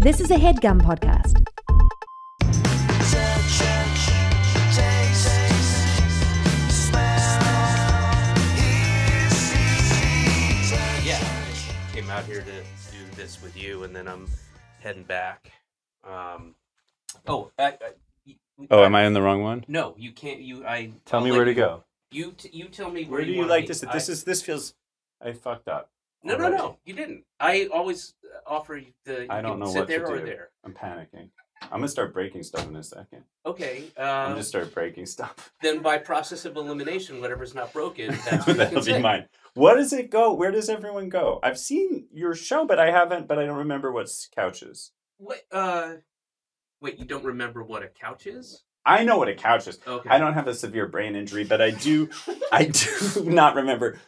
This is a HeadGum podcast. Came out here to do this with you, and then I'm heading back. Am I in the wrong one? No, you can't. Tell me where to go. You tell me Where do you like to sit? This feels. I fucked up. No, you didn't. I always offer you I don't know sit what there to or do. there. I'm panicking. I'm gonna start breaking stuff in a second. Okay. I'm just start breaking stuff. Then, by process of elimination, whatever's not broken, that's what That'll be mine. What does it go? Where does everyone go? I've seen your show, but I haven't. But I don't remember what's couches. What? Wait, you don't remember what a couch is? I know what a couch is. Okay. I don't have a severe brain injury, but I do. I do not remember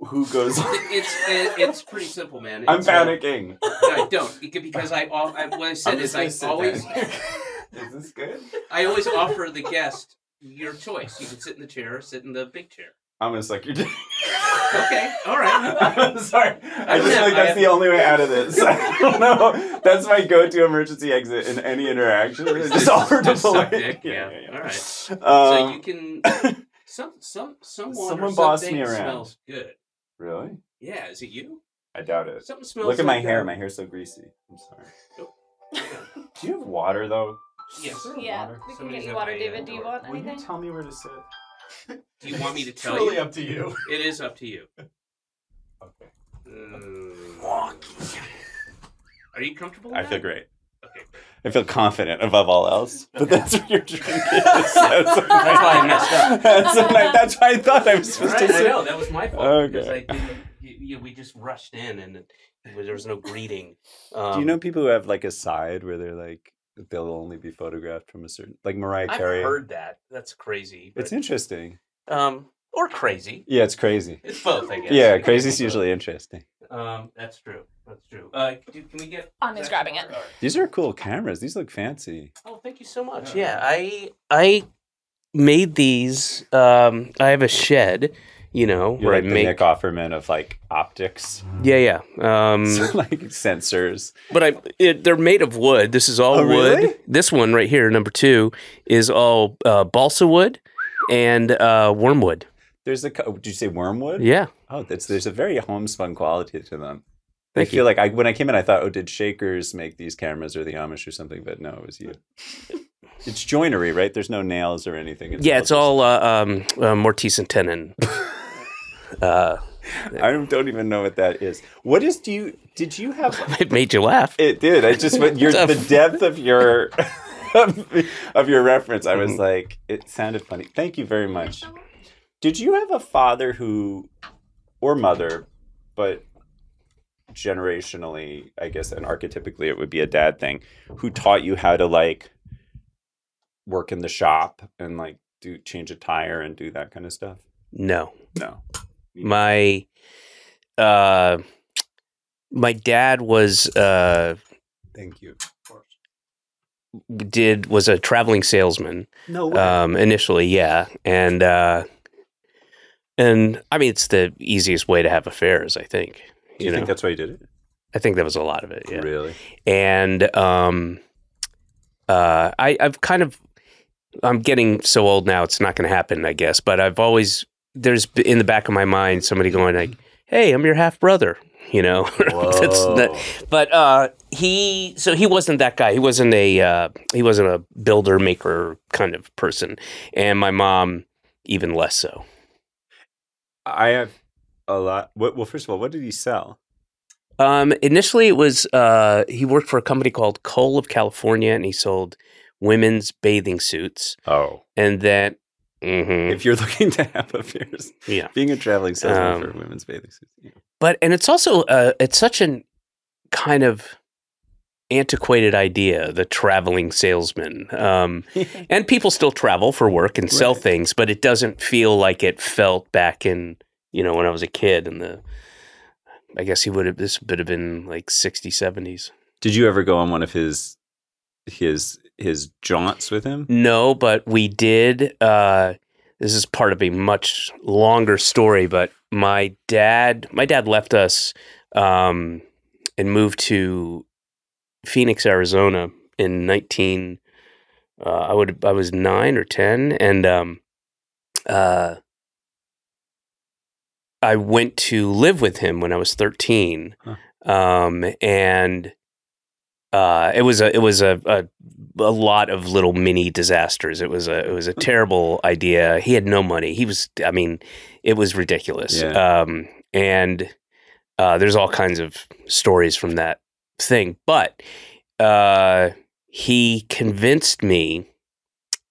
who goes. It's pretty simple, man. I'm panicking. I don't because what I said is I always. Is this good? I always offer the guest your choice. You can sit in the chair or sit in the big chair. I'm gonna suck your dick. Okay, all right. I'm sorry. I just feel like that's the only way out of this. I don't know. That's my go-to emergency exit in any interaction. Just offer to pull suck it. dick. Yeah. All right. So you can. Someone bossed me around. Smells good. Really? Yeah. Is it you? I doubt it. Something smells. Look at like my hair. that. My hair's so greasy. I'm sorry. Oh. Yeah. Do you have water though? Yes. Yeah, Water? we can Somebody's get you at water, my David. Do you want Will anything? you tell me where to sit? Do you want me to tell Truly you? up to you. It is up to you. Okay. Are you comfortable? I with feel that? great. Okay. I feel confident above all else. But Okay. that's what your drink is. That's why I messed up. That's why I thought I was All supposed right, to I sit. know that was my fault Okay. because I didn't. We just rushed in and there was no greeting. Do you know people who have like a side where they're like they'll only be photographed from a certain, like Mariah I've Carey? heard that. That's crazy. It's But, interesting. or crazy. Yeah, it's crazy. It's both, I guess. Yeah, It can crazy's be both. usually interesting. That's true. That's true. Can we get? Anya's grabbing it. All right. These are cool cameras. These look fancy. Oh, thank you so much. Yeah, I made these. I have a shed, You're where like I the make. Nick Offerman of like optics, Yeah. so, like sensors. But they're made of wood. This is all Oh, wood. really? This one right here, number 2, is all balsa wood and wormwood. There's did you say wormwood? Yeah. Oh, there's a very homespun quality to them. I Thank feel like when I came in, I thought, oh, did Shakers make these cameras or the Amish or something? But no, it was you. It's joinery, right? There's no nails or anything. It's all Mortise and tenon. I don't even know what that is. What is? Did you have? It made you laugh. It did. I just went. The depth of your of your reference. I was like, it sounded funny. Thank you very much. Did you have a father or mother, but generationally, I guess, and archetypically, it would be a dad thing, who taught you how to like work in the shop and like change a tire and do that kind of stuff? No. No. My dad was Thank you. was a traveling salesman. No way. Initially, yeah. And I mean, it's the easiest way to have affairs, I think. Do you think that's why you did it? I think that was a lot of it, yeah. Really? And I'm getting so old now, it's not going to happen, I guess. But there's in the back of my mind somebody going like, "Hey, I'm your half brother," Whoa. But he wasn't that guy. He wasn't a builder maker kind of person, and my mom even less so. I have a lot. Well, first of all, what did he sell? Initially, it was he worked for a company called Cole of California, and he sold women's bathing suits. Oh, And then, if you're looking to have affairs, yeah. being a traveling salesman for women's bathing suits. Yeah. And it's also it's such an kind of antiquated idea, the traveling salesman. And people still travel for work and sell Right. things, but it doesn't feel like it felt back in when I was a kid. I guess this would have been like 60s, 70s. Did you ever go on one of his jaunts with him? No, but we did. This is part of a much longer story, but my dad left us and moved to Phoenix, Arizona in 19. I was 9 or 10, and I went to live with him when I was 13, and it was a lot of little mini disasters. It was a terrible idea. He had no money. It was ridiculous. Yeah. And there's all kinds of stories from that thing, but he convinced me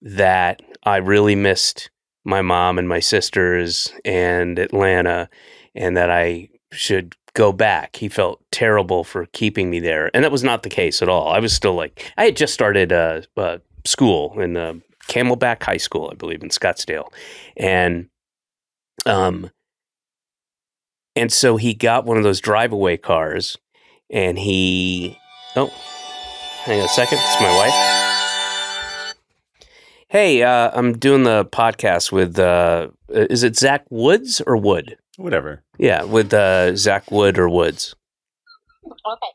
that I really missed my mom and my sisters and Atlanta, and that I should go back. He felt terrible for keeping me there, and that was not the case at all. I was still I had just started school in Camelback High School, I believe, in Scottsdale, and so he got one of those drive-away cars, and hang on a second, it's my wife. Hey, I'm doing the podcast with, is it Zach Woods or Wood? Whatever. Yeah, with Zach Wood or Woods. Okay.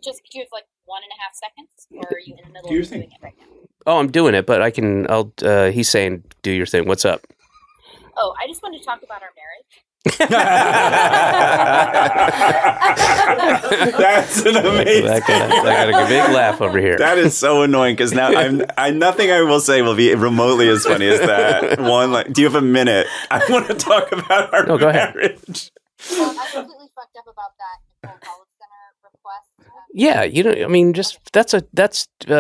Just do you have 1.5 seconds, or are you in the middle of doing it right now? Oh, I'm doing it, but he's saying, do your thing. What's up? Oh, I just wanted to talk about our marriage. That's an amazing. I got a big laugh over here. That is so annoying because now nothing I will say will be remotely as funny as that one. Do you have a minute? I want to talk about our go ahead. marriage. I completely fucked up about that Nicole College Center request. Yeah, that's a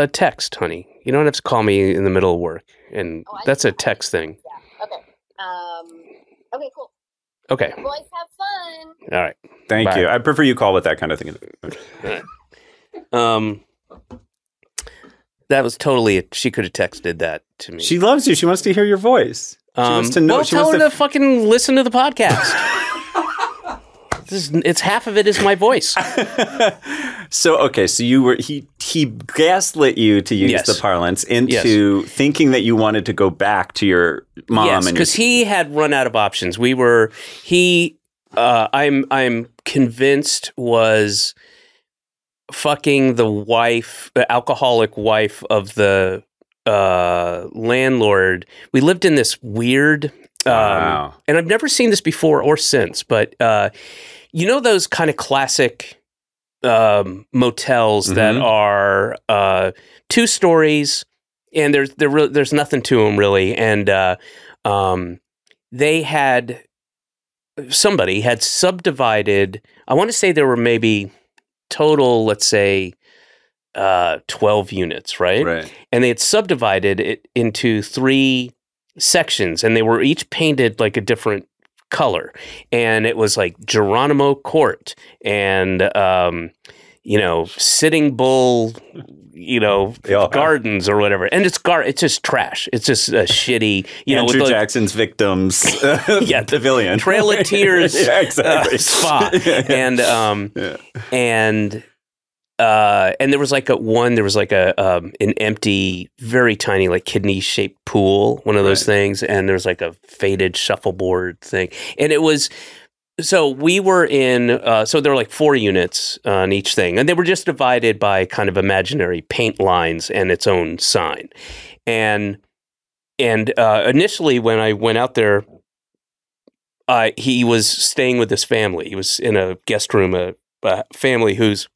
text, honey. You don't have to call me in the middle of work, and that's a text thing. Yeah. Okay. Okay. Cool. Okay. Boys, have fun. All right. Thank you. I prefer you call with that kind of thing. That was totally. She could have texted that to me. She loves you. She wants to hear your voice. She wants to know. Well, tell her to fucking listen to the podcast. It's half of it is my voice. So you were he gaslit you, to use the parlance, into thinking that you wanted to go back to your mom. Yes, because he had run out of options. I'm convinced was fucking the alcoholic wife of the landlord. We lived in this weird. Wow. And I've never seen this before or since, but those kind of classic motels that are 2 stories, and there's nothing to them really, and somebody had subdivided. I want to say there were maybe total, let's say, 12 units, right? Right. And they had subdivided it into 3 sections, and they were each painted like a different color, and it was like Geronimo Court and Sitting Bull, gardens or whatever, and it's just trash. It's just a shitty, Andrew Jackson's Victims, pavilion, Trail of Tears, exactly. Spa, and there was an empty, very tiny, like kidney shaped pool, one of those things, and there was like a faded shuffleboard thing, and it was. So we were in. So there were like 4 units on each thing, and they were just divided by kind of imaginary paint lines and its own sign, and initially when I went out there, he was staying with his family. He was in a guest room, a family whose.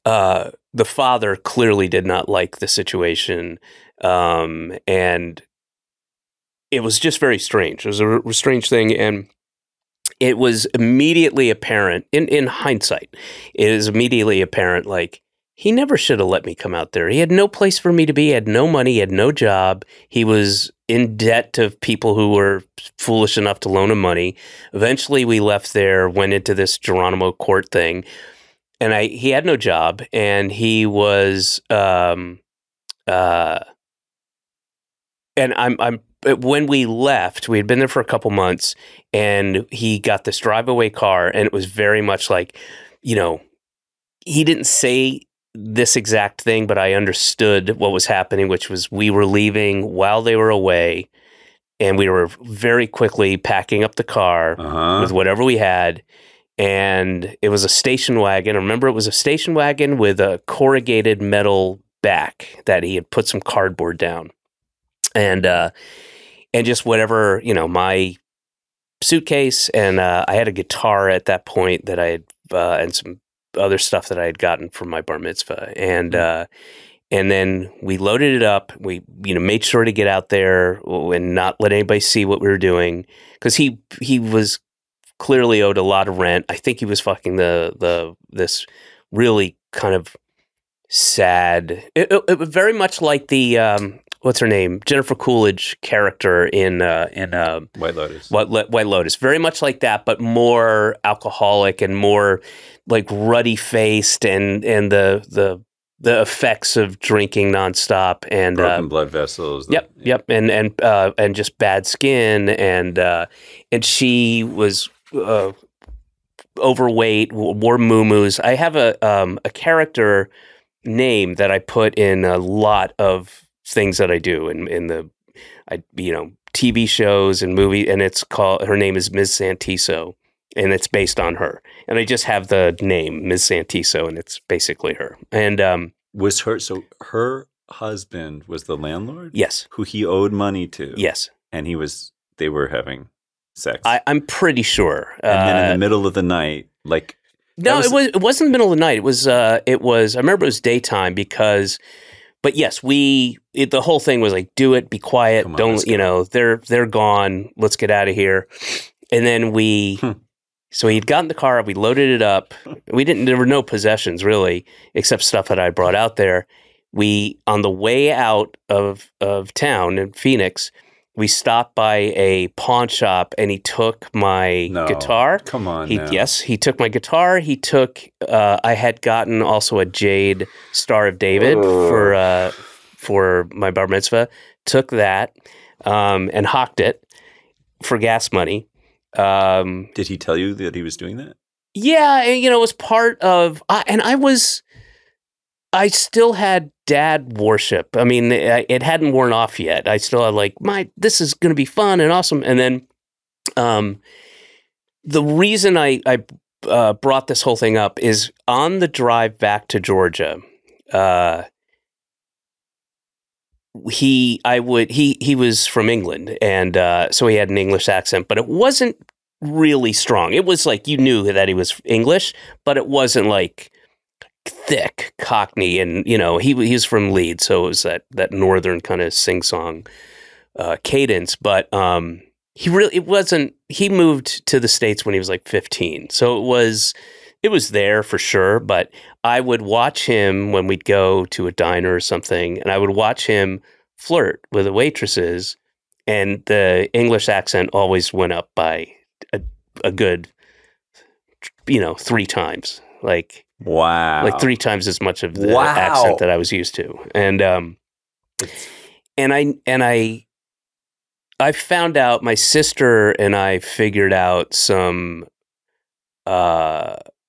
The father clearly did not like the situation, and it was just very strange. It was a strange thing, and it was immediately apparent, in hindsight, it is immediately apparent, like, he never should have let me come out there. He had no place for me to be. He had no money. He had no job. He was in debt to people who were foolish enough to loan him money. Eventually, we left there, went into this Geronimo Court thing. And he had no job, and he was, and when we left, we had been there for a couple months, and he got this drive-away car, and it was very much like, he didn't say this exact thing, but I understood what was happening, which was we were leaving while they were away, and we were very quickly packing up the car with whatever we had. and it was a station wagon. I remember it was a station wagon with a corrugated metal back that he had put some cardboard down, and just whatever, my suitcase, and I had a guitar at that point that I had, and some other stuff that I had gotten from my bar mitzvah, and then we loaded it up. We, made sure to get out there and not let anybody see what we were doing, because he was clearly owed a lot of rent. I think he was fucking this really kind of sad. It was very much like the what's her name, Jennifer Coolidge character in White Lotus. White Lotus, very much like that, but more alcoholic and more like ruddy faced, and the effects of drinking nonstop and broken blood vessels. Yep, and just bad skin, and she was overweight, wore muumuus. I have a character name that I put in a lot of things that I do in the TV shows and movie, and her name is Ms. Santiso, and it's based on her. And I just have the name Ms. Santiso, and it's basically her. And was her husband was the landlord? Yes. Who he owed money to? Yes. And they were having sex. I'm pretty sure. And then in the middle of the night, like no, it wasn't the middle of the night. It was I remember it was daytime but yes, the whole thing was like, do it, be quiet, they're gone, let's get out of here. And then so he'd gotten the car, we loaded it up. There were no possessions really, except stuff that I brought out there. On the way out of town in Phoenix, we stopped by a pawn shop, and he took my guitar. Come on, Yes, he took my guitar. He took. I had gotten also a jade Star of David for my bar mitzvah. Took that and hawked it for gas money. Did he tell you that he was doing that? Yeah, it was part of. I still had dad worship. I mean, it hadn't worn off yet. I still had this is going to be fun and awesome. And then the reason I brought this whole thing up is on the drive back to Georgia, he was from England, and so he had an English accent, but it wasn't really strong. It was like you knew that he was English, but it wasn't like thick Cockney, and he's from Leeds, so it was that northern kind of sing-song cadence. But he moved to the States when he was like 15, so it was there for sure. But I would watch him when we'd go to a diner or something, and I would watch him flirt with the waitresses, and the English accent always went up by a good 3 times, wow, like 3 times as much of the accent that I was used to. And I found out, my sister and I figured out some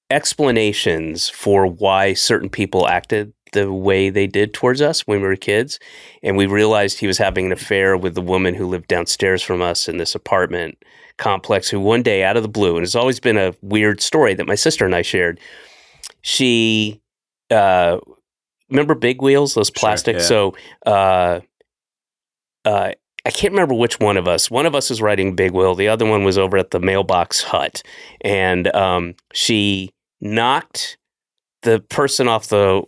explanations for why certain people acted the way they did towards us when we were kids. And we realized he was having an affair with the woman who lived downstairs from us in this apartment complex, who one day out of the blue, and it's always been a weird story that my sister and I shared, she remember Big Wheels, those plastic? Sure, yeah. So I can't remember which one of us was riding Big Wheel, the other one was over at the mailbox hut, and she knocked the person off the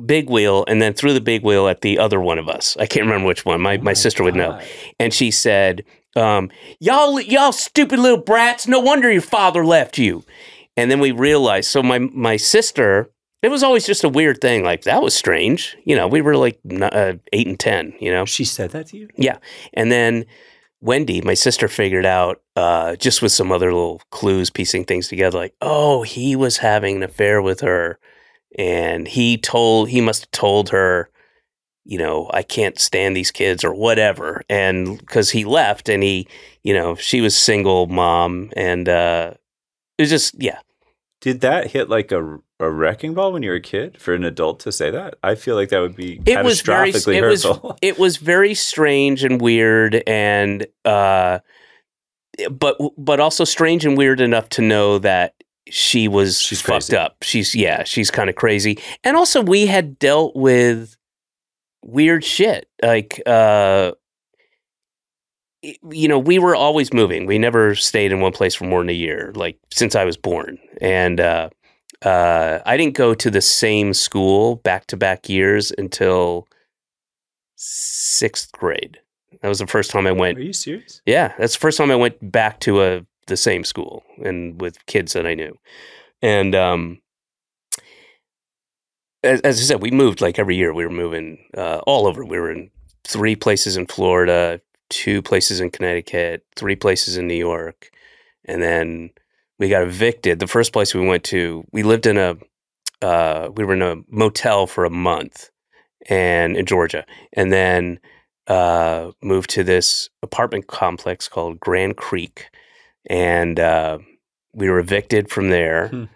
big wheel and then threw the big wheel at the other one of us. I can't remember which one. My sister would know. And she said, y'all stupid little brats, no wonder your father left you. And then we realized, so my sister, it was always just a weird thing. Like, that was strange. We were like 8 and 10, She said that to you? Yeah. And then Wendy, my sister, figured out, just with some other little clues, piecing things together, like, oh, he was having an affair with her. And he must have told her, I can't stand these kids or whatever. And because he left, and she was single mom, and it was just, yeah. Did that hit like a wrecking ball when you were a kid for an adult to say that? I feel like that would be catastrophically hurtful. It was very strange and weird, and but also strange and weird enough to know that she's fucked up. She's kind of crazy. And also we had dealt with weird shit. Like, we were always moving. We never stayed in one place for more than a year, like since I was born. And I didn't go to the same school back-to-back years until 6th grade. That was the first time I went. Are you serious? Yeah, that's the first time I went back to the same school and with kids that I knew. And as I said, we moved like every year. We were moving all over. We were in 3 places in Florida, 2 places in Connecticut, 3 places in New York, and then we got evicted. The first place we went to, we were in a motel for a month, and in Georgia, and then moved to this apartment complex called Grand Creek, and we were evicted from there,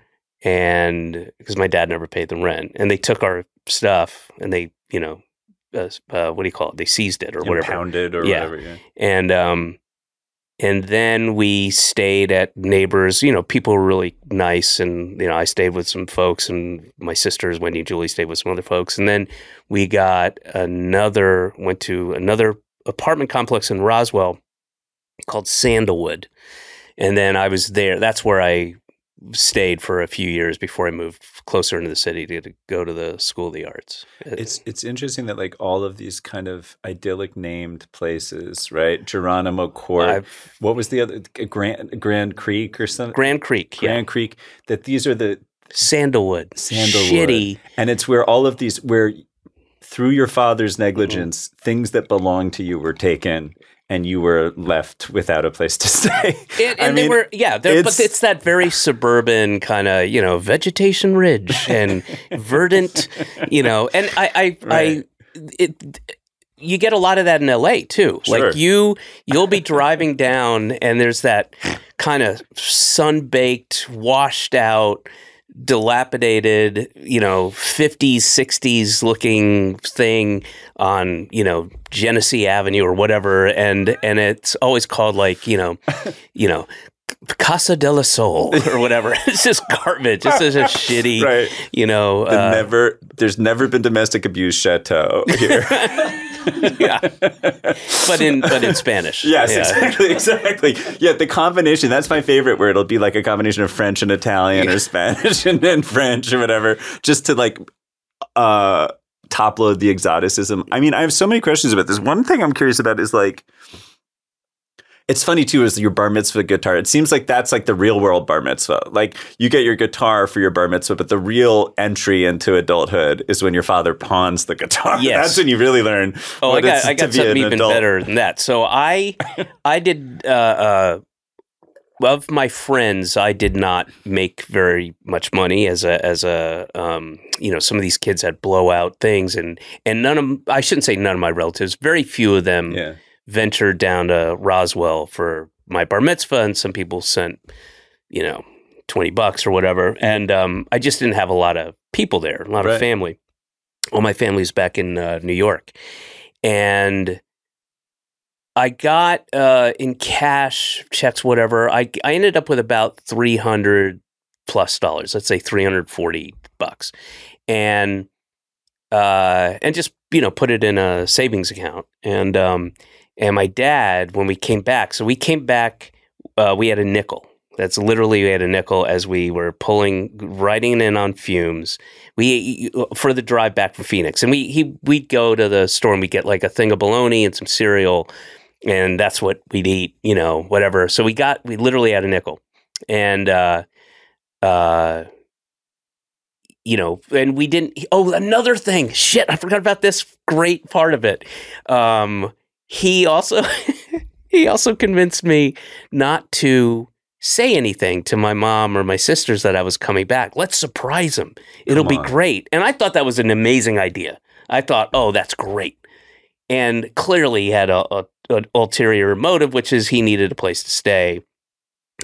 and because my dad never paid the rent, and they took our stuff, and they, what do you call it? They seized it or whatever, impounded or whatever. Yeah. And then we stayed at neighbors. People were really nice, and I stayed with some folks, and my sisters, Wendy and Julie, stayed with some other folks. And then we went to another apartment complex in Roswell called Sandalwood, and then I was there. That's where I stayed for a few years before I moved closer into the city to go to the School of the Arts. It's interesting that like all of these kind of idyllic named places, right? Geronimo Court. What was the other? Grand Creek or something? Grand Creek. Grand Creek. That these are the Sandalwood. Shitty. And it's where all of these, where through your father's negligence, things that belonged to you were taken. And you were left without a place to stay. But it's that very suburban kind of, vegetation ridge and verdant, and you get a lot of that in LA too. Sure. Like you'll be driving down and there's that kind of sun-baked, washed out, dilapidated, 50s, 60s looking thing on, Genesee Avenue or whatever. And it's always called like, Casa de la Sol or whatever. It's just garbage. It's just a shitty, right. There's never been domestic abuse chateau here. Yeah, but in Spanish. Yes, yeah. Exactly. Yeah, the combination, that's my favorite, where it'll be like a combination of French and Italian or Spanish and then French or whatever, just to like top load the exoticism. I mean, I have so many questions about this. One thing I'm curious about is like, it's funny too, is your bar mitzvah guitar. It seems like that's like the real world bar mitzvah. Like you get your guitar for your bar mitzvah, but the real entry into adulthood is when your father pawns the guitar. Yes. That's when you really learn. Oh, I got something even better than that. So I did, of my friends, I did not make very much money as a some of these kids had blowout things and I shouldn't say none of my relatives, very few of them. Yeah. Ventured down to Roswell for my bar mitzvah, and some people sent, $20 or whatever. And I just didn't have a lot of people there, a lot of family. All my family's back in New York. And I got in cash, checks, whatever. I ended up with about $300+ let's say $340. And just, put it in a savings account. And my dad, when we came back, we had a nickel. That's literally, we had a nickel as we were riding in on fumes. For the drive back from Phoenix. And we'd go to the store and we'd get like a thing of bologna and some cereal. And that's what we'd eat, whatever. So we literally had a nickel. And, and we didn't, another thing, shit, I forgot about this great part of it. He also convinced me not to say anything to my mom or my sisters that I was coming back. Let's surprise them. It'll be great. And I thought that was an amazing idea. I thought, oh, that's great. And clearly he had an ulterior motive, which is he needed a place to stay.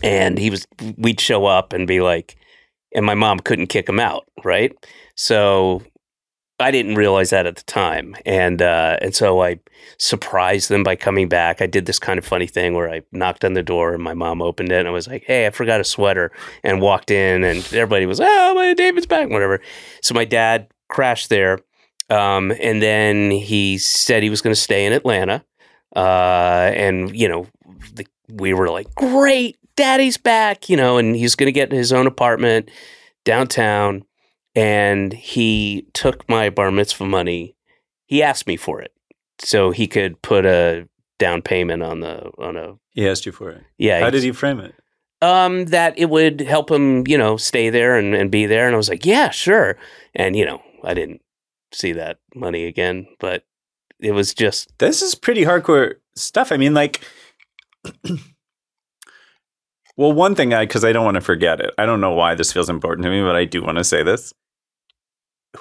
And we'd show up and be like, and my mom couldn't kick him out, right? So I didn't realize that at the time, and so I surprised them by coming back. I did this kind of funny thing where I knocked on the door and my mom opened it, and I was like, "Hey, I forgot a sweater," and walked in, and everybody was, "Oh, my David's back," whatever. So my dad crashed there, and then he said he was going to stay in Atlanta, and we were like, "Great, Daddy's back," and he's going to get his own apartment downtown. And he took my bar mitzvah money. He asked me for it so he could put a down payment on a. He asked you for it. Yeah. How did he frame it? That it would help him, stay there and be there. And I was like, yeah, sure. And I didn't see that money again, but it was just. This is pretty hardcore stuff. I mean, like. Well, one thing, because I don't want to forget it. I don't know why this feels important to me, but I do want to say this.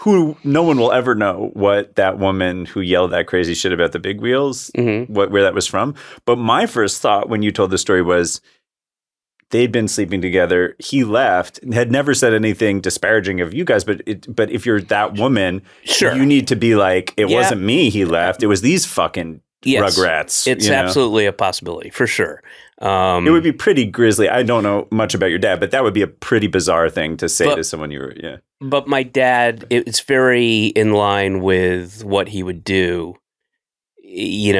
No one will ever know what that woman who yelled that crazy shit about the big wheels, where that was from. But my first thought when you told the story was they'd been sleeping together. He left and had never said anything disparaging of you guys. But if you're that woman, sure, you need to be like, it wasn't me he left. It was these fucking rugrats. It's absolutely a possibility for sure. It would be pretty grisly. I don't know much about your dad, but that would be a pretty bizarre thing to say to someone But my dad, it's very in line with what he would do. He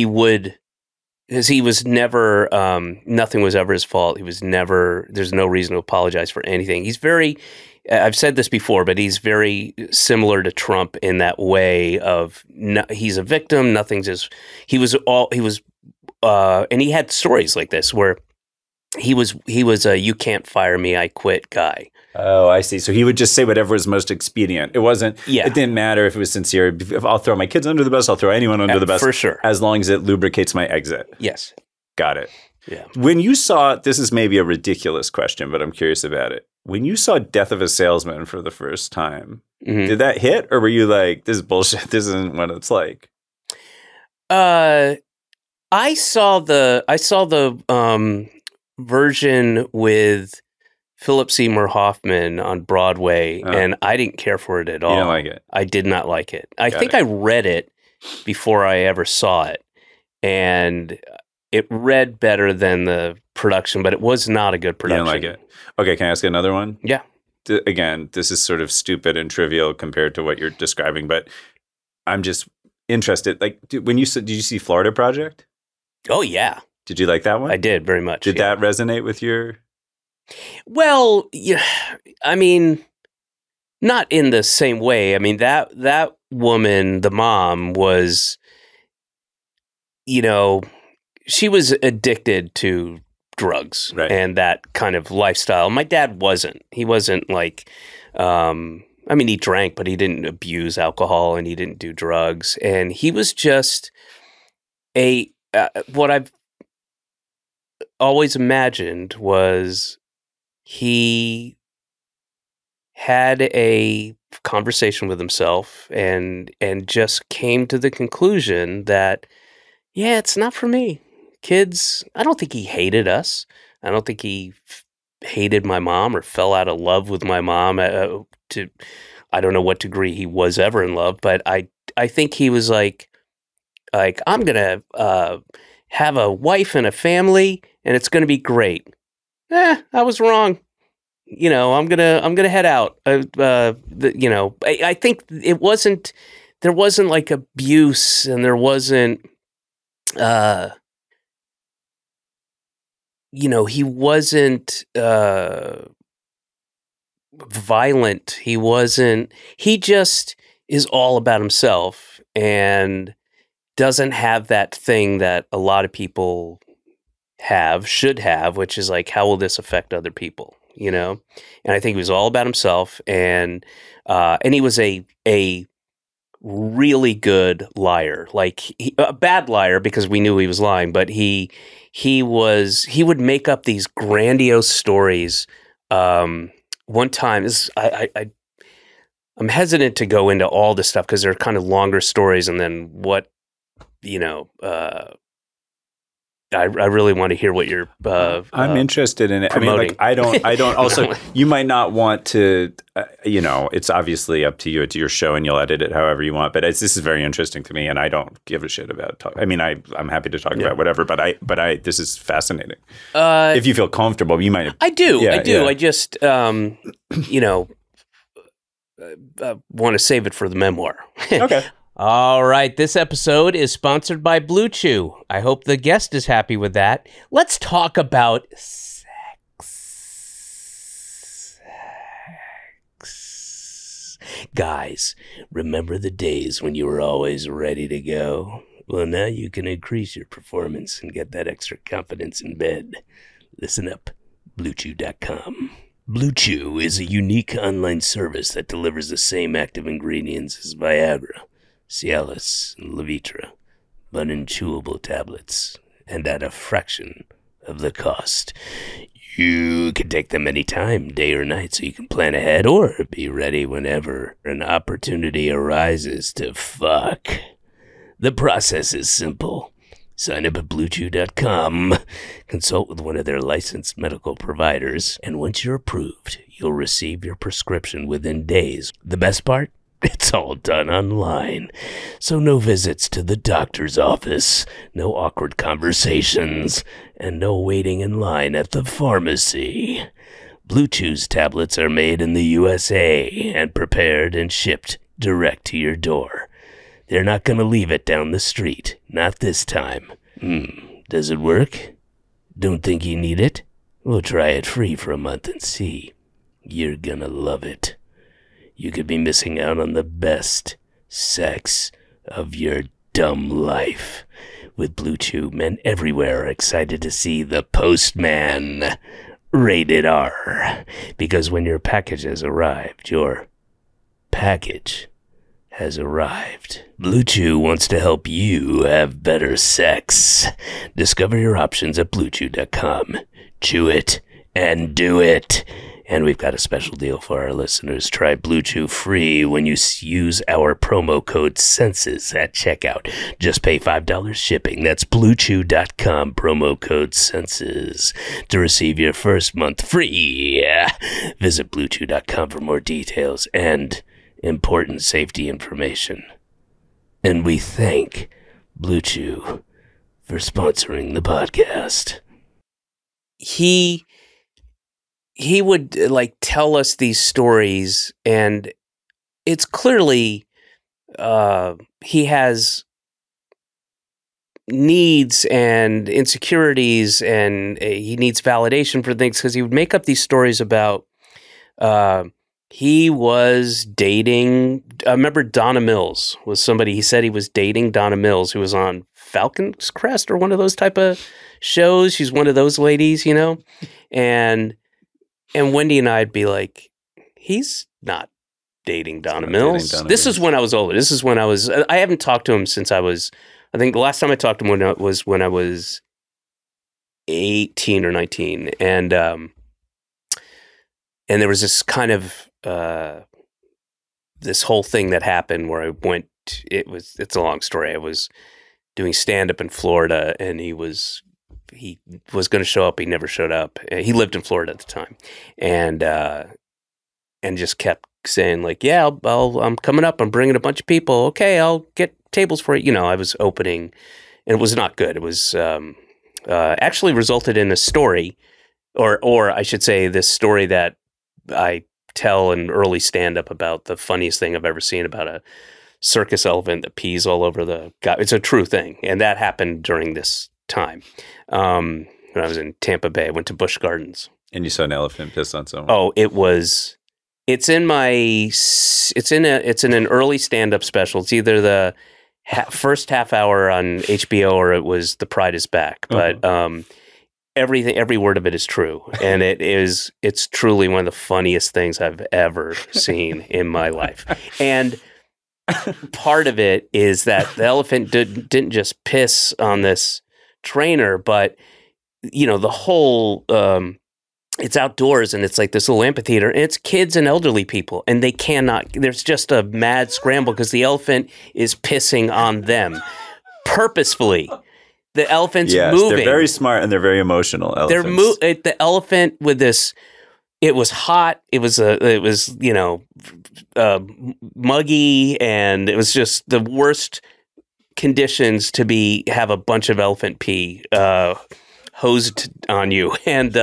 would, because he was never, nothing was ever his fault. He was never, there's no reason to apologize for anything. He's very, I've said this before, but he's very similar to Trump in that way of, he's a victim, and he had stories like this where he was a "you can't fire me, I quit" guy. Oh, I see. So he would just say whatever was most expedient. It wasn't. Yeah. It didn't matter if it was sincere. If I'll throw my kids under the bus, I'll throw anyone under the bus for sure, as long as it lubricates my exit. Yes. Got it. Yeah. When you saw, this is maybe a ridiculous question, but I'm curious about it. When you saw Death of a Salesman for the first time, did that hit, or were you like, "This is bullshit. This isn't what it's like"? I saw the version with Philip Seymour Hoffman on Broadway, and I didn't care for it at all. You didn't like it? I did not like it. I think I read it before I ever saw it, and it read better than the production, but it was not a good production. You didn't like it? Okay, can I ask another one? Yeah. Again, this is sort of stupid and trivial compared to what you're describing, but I'm just interested. Like, did you see Florida Project? Oh, yeah. Did you like that one? I did, very much. Did that resonate with your... Well, yeah, I mean, not in the same way. I mean, that woman, the mom, was, she was addicted to drugs and that kind of lifestyle. My dad wasn't. He wasn't like... I mean, he drank, but he didn't abuse alcohol and he didn't do drugs. And he was just what I've always imagined was he had a conversation with himself and just came to the conclusion that, yeah, it's not for me. Kids, I don't think he hated us. I don't think he hated my mom or fell out of love with my mom I don't know what degree he was ever in love, but I think he was like I'm gonna have a wife and a family and it's gonna be great. I was wrong. I'm gonna head out. I think there wasn't like abuse and there wasn't he wasn't violent. He just is all about himself and doesn't have that thing that a lot of people should have, which is like, how will this affect other people? And I think he was all about himself and he was a really good liar, like a bad liar because we knew he was lying, but he would make up these grandiose stories. One time, I'm hesitant to go into all this stuff because they're kind of longer stories, and then what I really want to hear what you're. I'm interested in it. Promoting. I mean, I don't. Also, you might not want to. It's obviously up to you. It's your show, and you'll edit it however you want. But this is very interesting to me, and I don't give a shit about. I'm happy to talk about whatever. But this is fascinating. If you feel comfortable, you might. I do. Yeah, I do. Yeah. I just, want to save it for the memoir. Okay. All right, this episode is sponsored by Blue Chew. I hope the guest is happy with that. Let's talk about sex. Guys, remember the days when you were always ready to go? Well, now you can increase your performance and get that extra confidence in bed. Listen up, BlueChew.com. Blue Chew is a unique online service that delivers the same active ingredients as Viagra, Cialis, and Levitra, but in chewable tablets, and at a fraction of the cost. You can take them anytime, day or night, so you can plan ahead or be ready whenever an opportunity arises to fuck. The process is simple. Sign up at BlueChew.com, consult with one of their licensed medical providers, and once you're approved, you'll receive your prescription within days. The best part? It's all done online. So no visits to the doctor's office, no awkward conversations, and no waiting in line at the pharmacy. Blue Chew's tablets are made in the USA and prepared and shipped direct to your door. They're not going to leave it down the street. Not this time. Does it work? Don't think you need it? We'll try it free for a month and see. You're gonna love it. You could be missing out on the best sex of your dumb life. With Blue Chew, men everywhere are excited to see The Postman. Rated R. Because when your package has arrived, your package has arrived. Blue Chew wants to help you have better sex. Discover your options at BlueChew.com. Chew it and do it. And we've got a special deal for our listeners. Try Blue Chew free when you use our promo code SENSES at checkout. Just pay $5 shipping. That's BlueChew.com, promo code SENSES, to receive your first month free. Visit BlueChew.com for more details and important safety information. And we thank Blue Chew for sponsoring the podcast. He would tell us these stories, and it's clearly he has needs and insecurities, and he needs validation for things, because he would make up these stories about he was dating. I remember Donna Mills was somebody. He said he was dating Donna Mills, who was on Falcon's Crest or one of those type of shows. She's one of those ladies, And Wendy and I'd be like, he's not dating Donna Mills. This is when I was older. This is when I haven't talked to him since I think the last time I talked to him was when I was 18 or 19. And there was this kind of, this whole thing that happened where it's a long story. I was doing stand-up in Florida, and he was going to show up. He never showed up. He lived in Florida at the time, and just kept saying yeah, I'm coming up. I'm bringing a bunch of people. Okay, I'll get tables for you. I was opening, and it was not good. It was actually resulted in a story, or I should say, this story that I tell in early stand-up about the funniest thing I've ever seen about a circus elephant that pees all over the guy. It's a true thing, and that happened during this time. When I was in Tampa Bay, I went to Busch Gardens. And you saw an elephant piss on someone. Oh, it's in an early stand-up special. It's either the first half hour on HBO or it was The Pride is Back. But every word of it is true. And it's truly one of the funniest things I've ever seen in my life. And part of it is that the elephant didn't just piss on this trainer, but the whole it's outdoors, and it's like this little amphitheater, and it's kids and elderly people, and they cannot. There's just a mad scramble because the elephant is pissing on them purposefully. the elephant's yes, moving. They're very smart and they're very emotional elephants. The elephant with this. It was hot. It was muggy, and it was just the worst conditions to have a bunch of elephant pee hosed on you, and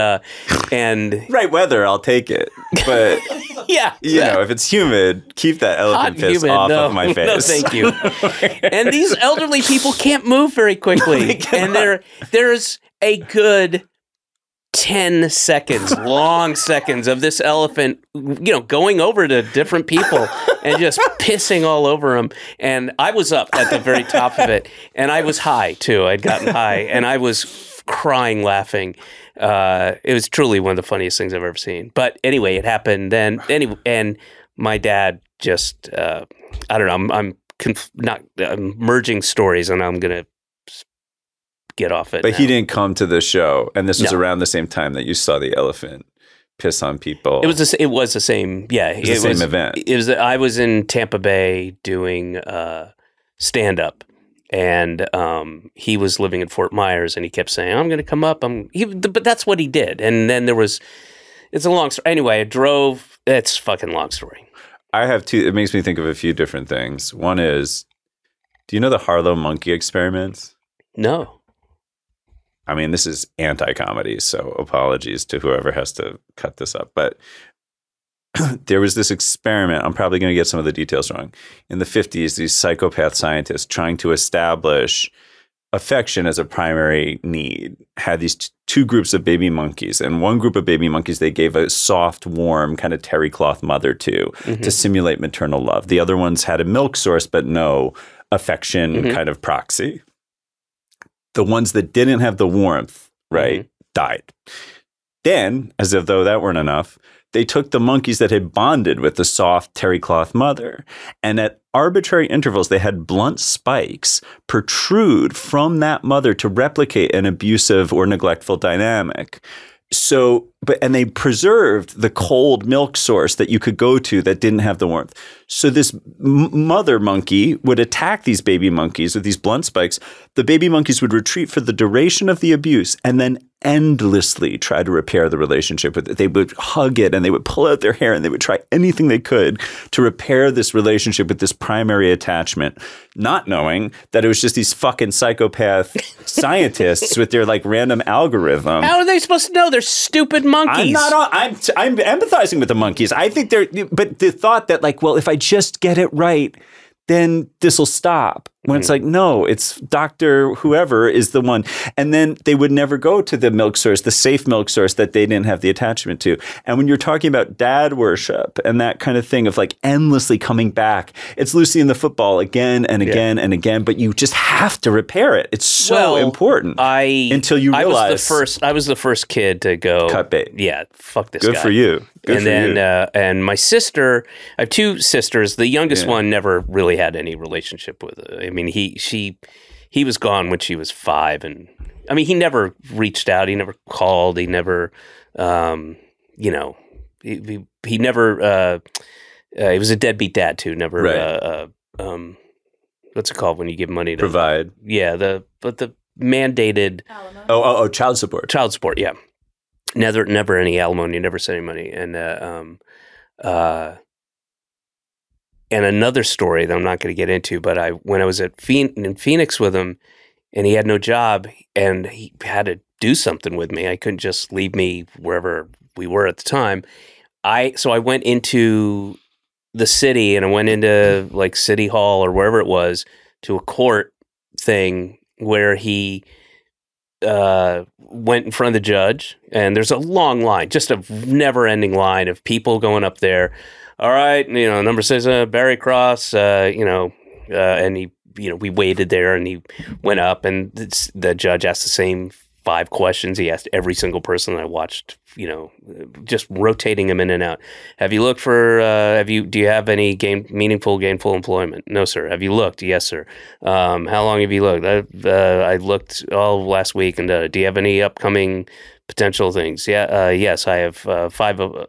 right weather, I'll take it, but yeah, if it's humid, keep that elephant piss off of my face. No, thank you. And these elderly people can't move very quickly, and there's a good 10 seconds, long seconds of this elephant, going over to different people and just pissing all over them. And I was up at the very top of it, and I was high too. I'd gotten high, and I was crying, laughing. It was truly one of the funniest things I've ever seen. But anyway, it happened then. Anyway, and my dad just, I don't know. I'm merging stories, and I'm gonna get off it. But now. He didn't come to the show, and this was around the same time that you saw the elephant piss on people. It was the same. Yeah, it was the same event. It was. I was in Tampa Bay doing stand up, and he was living in Fort Myers, and he kept saying, "I'm going to come up." But that's what he did. And then it's a long story. Anyway, I drove. It's a fucking long story. I have two. It makes me think of a few different things. One is, do you know the Harlow monkey experiments? No. I mean, this is anti-comedy, so apologies to whoever has to cut this up. But there was this experiment. I'm probably going to get some of the details wrong. In the 50s, these psychopath scientists trying to establish affection as a primary need had these two groups of baby monkeys. And one group of baby monkeys, they gave a soft, warm, kind of terry cloth mother to simulate maternal love. The other ones had a milk source, but no affection kind of proxy. The ones that didn't have the warmth, died. Then, as if though that weren't enough, they took the monkeys that had bonded with the soft terry cloth mother, and at arbitrary intervals, they had blunt spikes protrude from that mother to replicate an abusive or neglectful dynamic. And they preserved the cold milk source that you could go to that didn't have the warmth. So this mother monkey would attack these baby monkeys with these blunt spikes. The baby monkeys would retreat for the duration of the abuse and then endlessly try to repair the relationship with it. They would hug it and they would pull out their hair and they would try anything they could to repair this relationship with this primary attachment, not knowing that it was just these fucking psychopath scientists with their random algorithm. How are they supposed to know? They're stupid monkeys. I'm empathizing with the monkeys. I think but the thought that if I just get it right, then this will stop. When it's no, it's Dr. whoever is the one. And then they would never go to the milk source, the safe milk source that they didn't have the attachment to. And when you're talking about dad worship and that kind of thing of endlessly coming back, it's Lucy in the Football again and again and again, but you just have to repair it. It's so important until you realize. I was the first kid to go. Cut bait. Yeah, fuck this guy. Good for you. And my sister, I have two sisters. The youngest one never really had any relationship with it. I mean, he was gone when she was 5, and I mean, he never reached out. He never called. He never, he never. He was a deadbeat dad too. Never. What's it called when you give money to provide? Yeah, the mandated. Oh, child support. Child support. Yeah, never any alimony. Never sent any money, and another story that I'm not going to get into, but when I was in Phoenix with him, and he had no job, and he had to do something with me. I couldn't just leave me wherever we were at the time. So I went into the city, and I went into City Hall or wherever it was to a court thing where he went in front of the judge, and there's a long line, just a never-ending line of people going up there. All right, number says Barry Cross, and he, we waited there, and he went up, and the judge asked the same 5 questions. He asked every single person. I watched, just rotating him in and out. Have you looked for? Do you have any meaningful gainful employment? No, sir. Have you looked? Yes, sir. How long have you looked? I looked all last week. And do you have any upcoming potential things? Yeah. Yes, I have 5 of.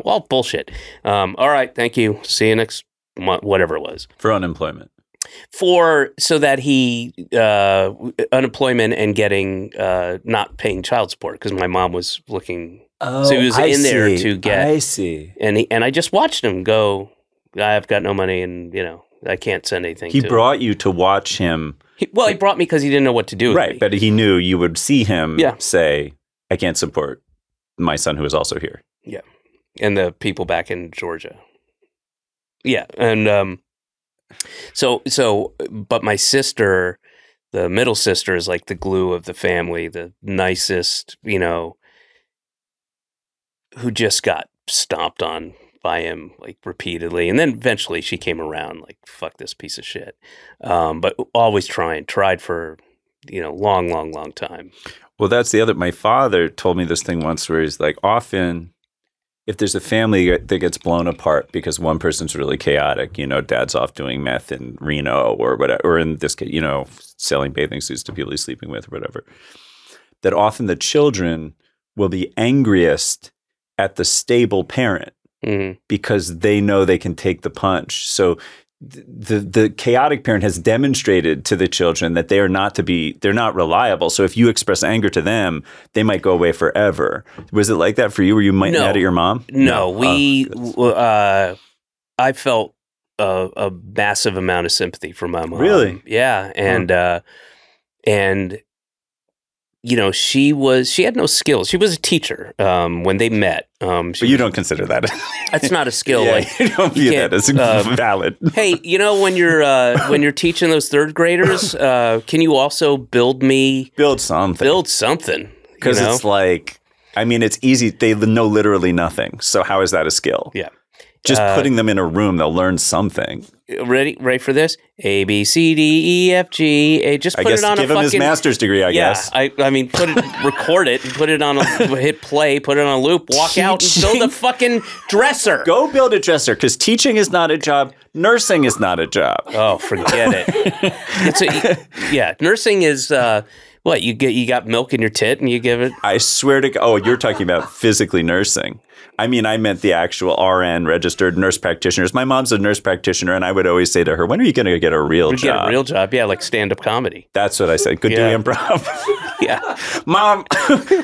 All bullshit. All right, thank you. See you next month, whatever it was. For unemployment. so that he unemployment and getting not paying child support because my mom was looking. Oh, so he was in there to get. I see. And I just watched him go. I've got no money, and I can't send anything. He brought you to watch him. He brought me because he didn't know what to do. Right, but he knew you would see him. Yeah. Say, "I can't support my son who is also here." Yeah, and the people back in Georgia. Yeah, and but my sister, the middle sister, is like the glue of the family, the nicest, who just got stomped on by him like repeatedly, and then eventually she came around like, fuck this piece of shit, but always tried for long time. Well, that's the other. My father told me this thing once where he's like, often if there's a family that gets blown apart because one person's really chaotic, dad's off doing meth in Reno or whatever, or in this case, selling bathing suits to people he's sleeping with or whatever, that often the children will be angriest at the stable parent. Mm-hmm. Because they know they can take the punch. So the chaotic parent has demonstrated to the children that they're not reliable. So if you express anger to them, they might go away forever. Was it like that for you? Were you mad at your mom? No, I felt a massive amount of sympathy for my mom. Really? Yeah, and she had no skills. She was a teacher when they met. But you don't consider that. That's not a skill. Yeah, you don't view that as valid. Hey, when you're teaching those third graders, can you also build something? Because it's like, it's easy. They know literally nothing. So how is that a skill? Yeah. Just putting them in a room, they'll learn something. Ready for this? A, B, C, D, E, F, G. A. Just put it on give him his master's degree, I guess. Record it, put it on hit play, put it on a loop, walk out and build a fucking dresser. Go build a dresser, because teaching is not a job. Nursing is not a job. Oh, forget it. Nursing is... what, you got milk in your tit and you give it? I swear to God. Oh, you're talking about physically nursing. I meant the actual RN, registered nurse practitioners. My mom's a nurse practitioner, and I would always say to her, when are you going to get a real job? Get a real job, yeah, like stand-up comedy. That's what I said. Good doing improv. Yeah. Mom,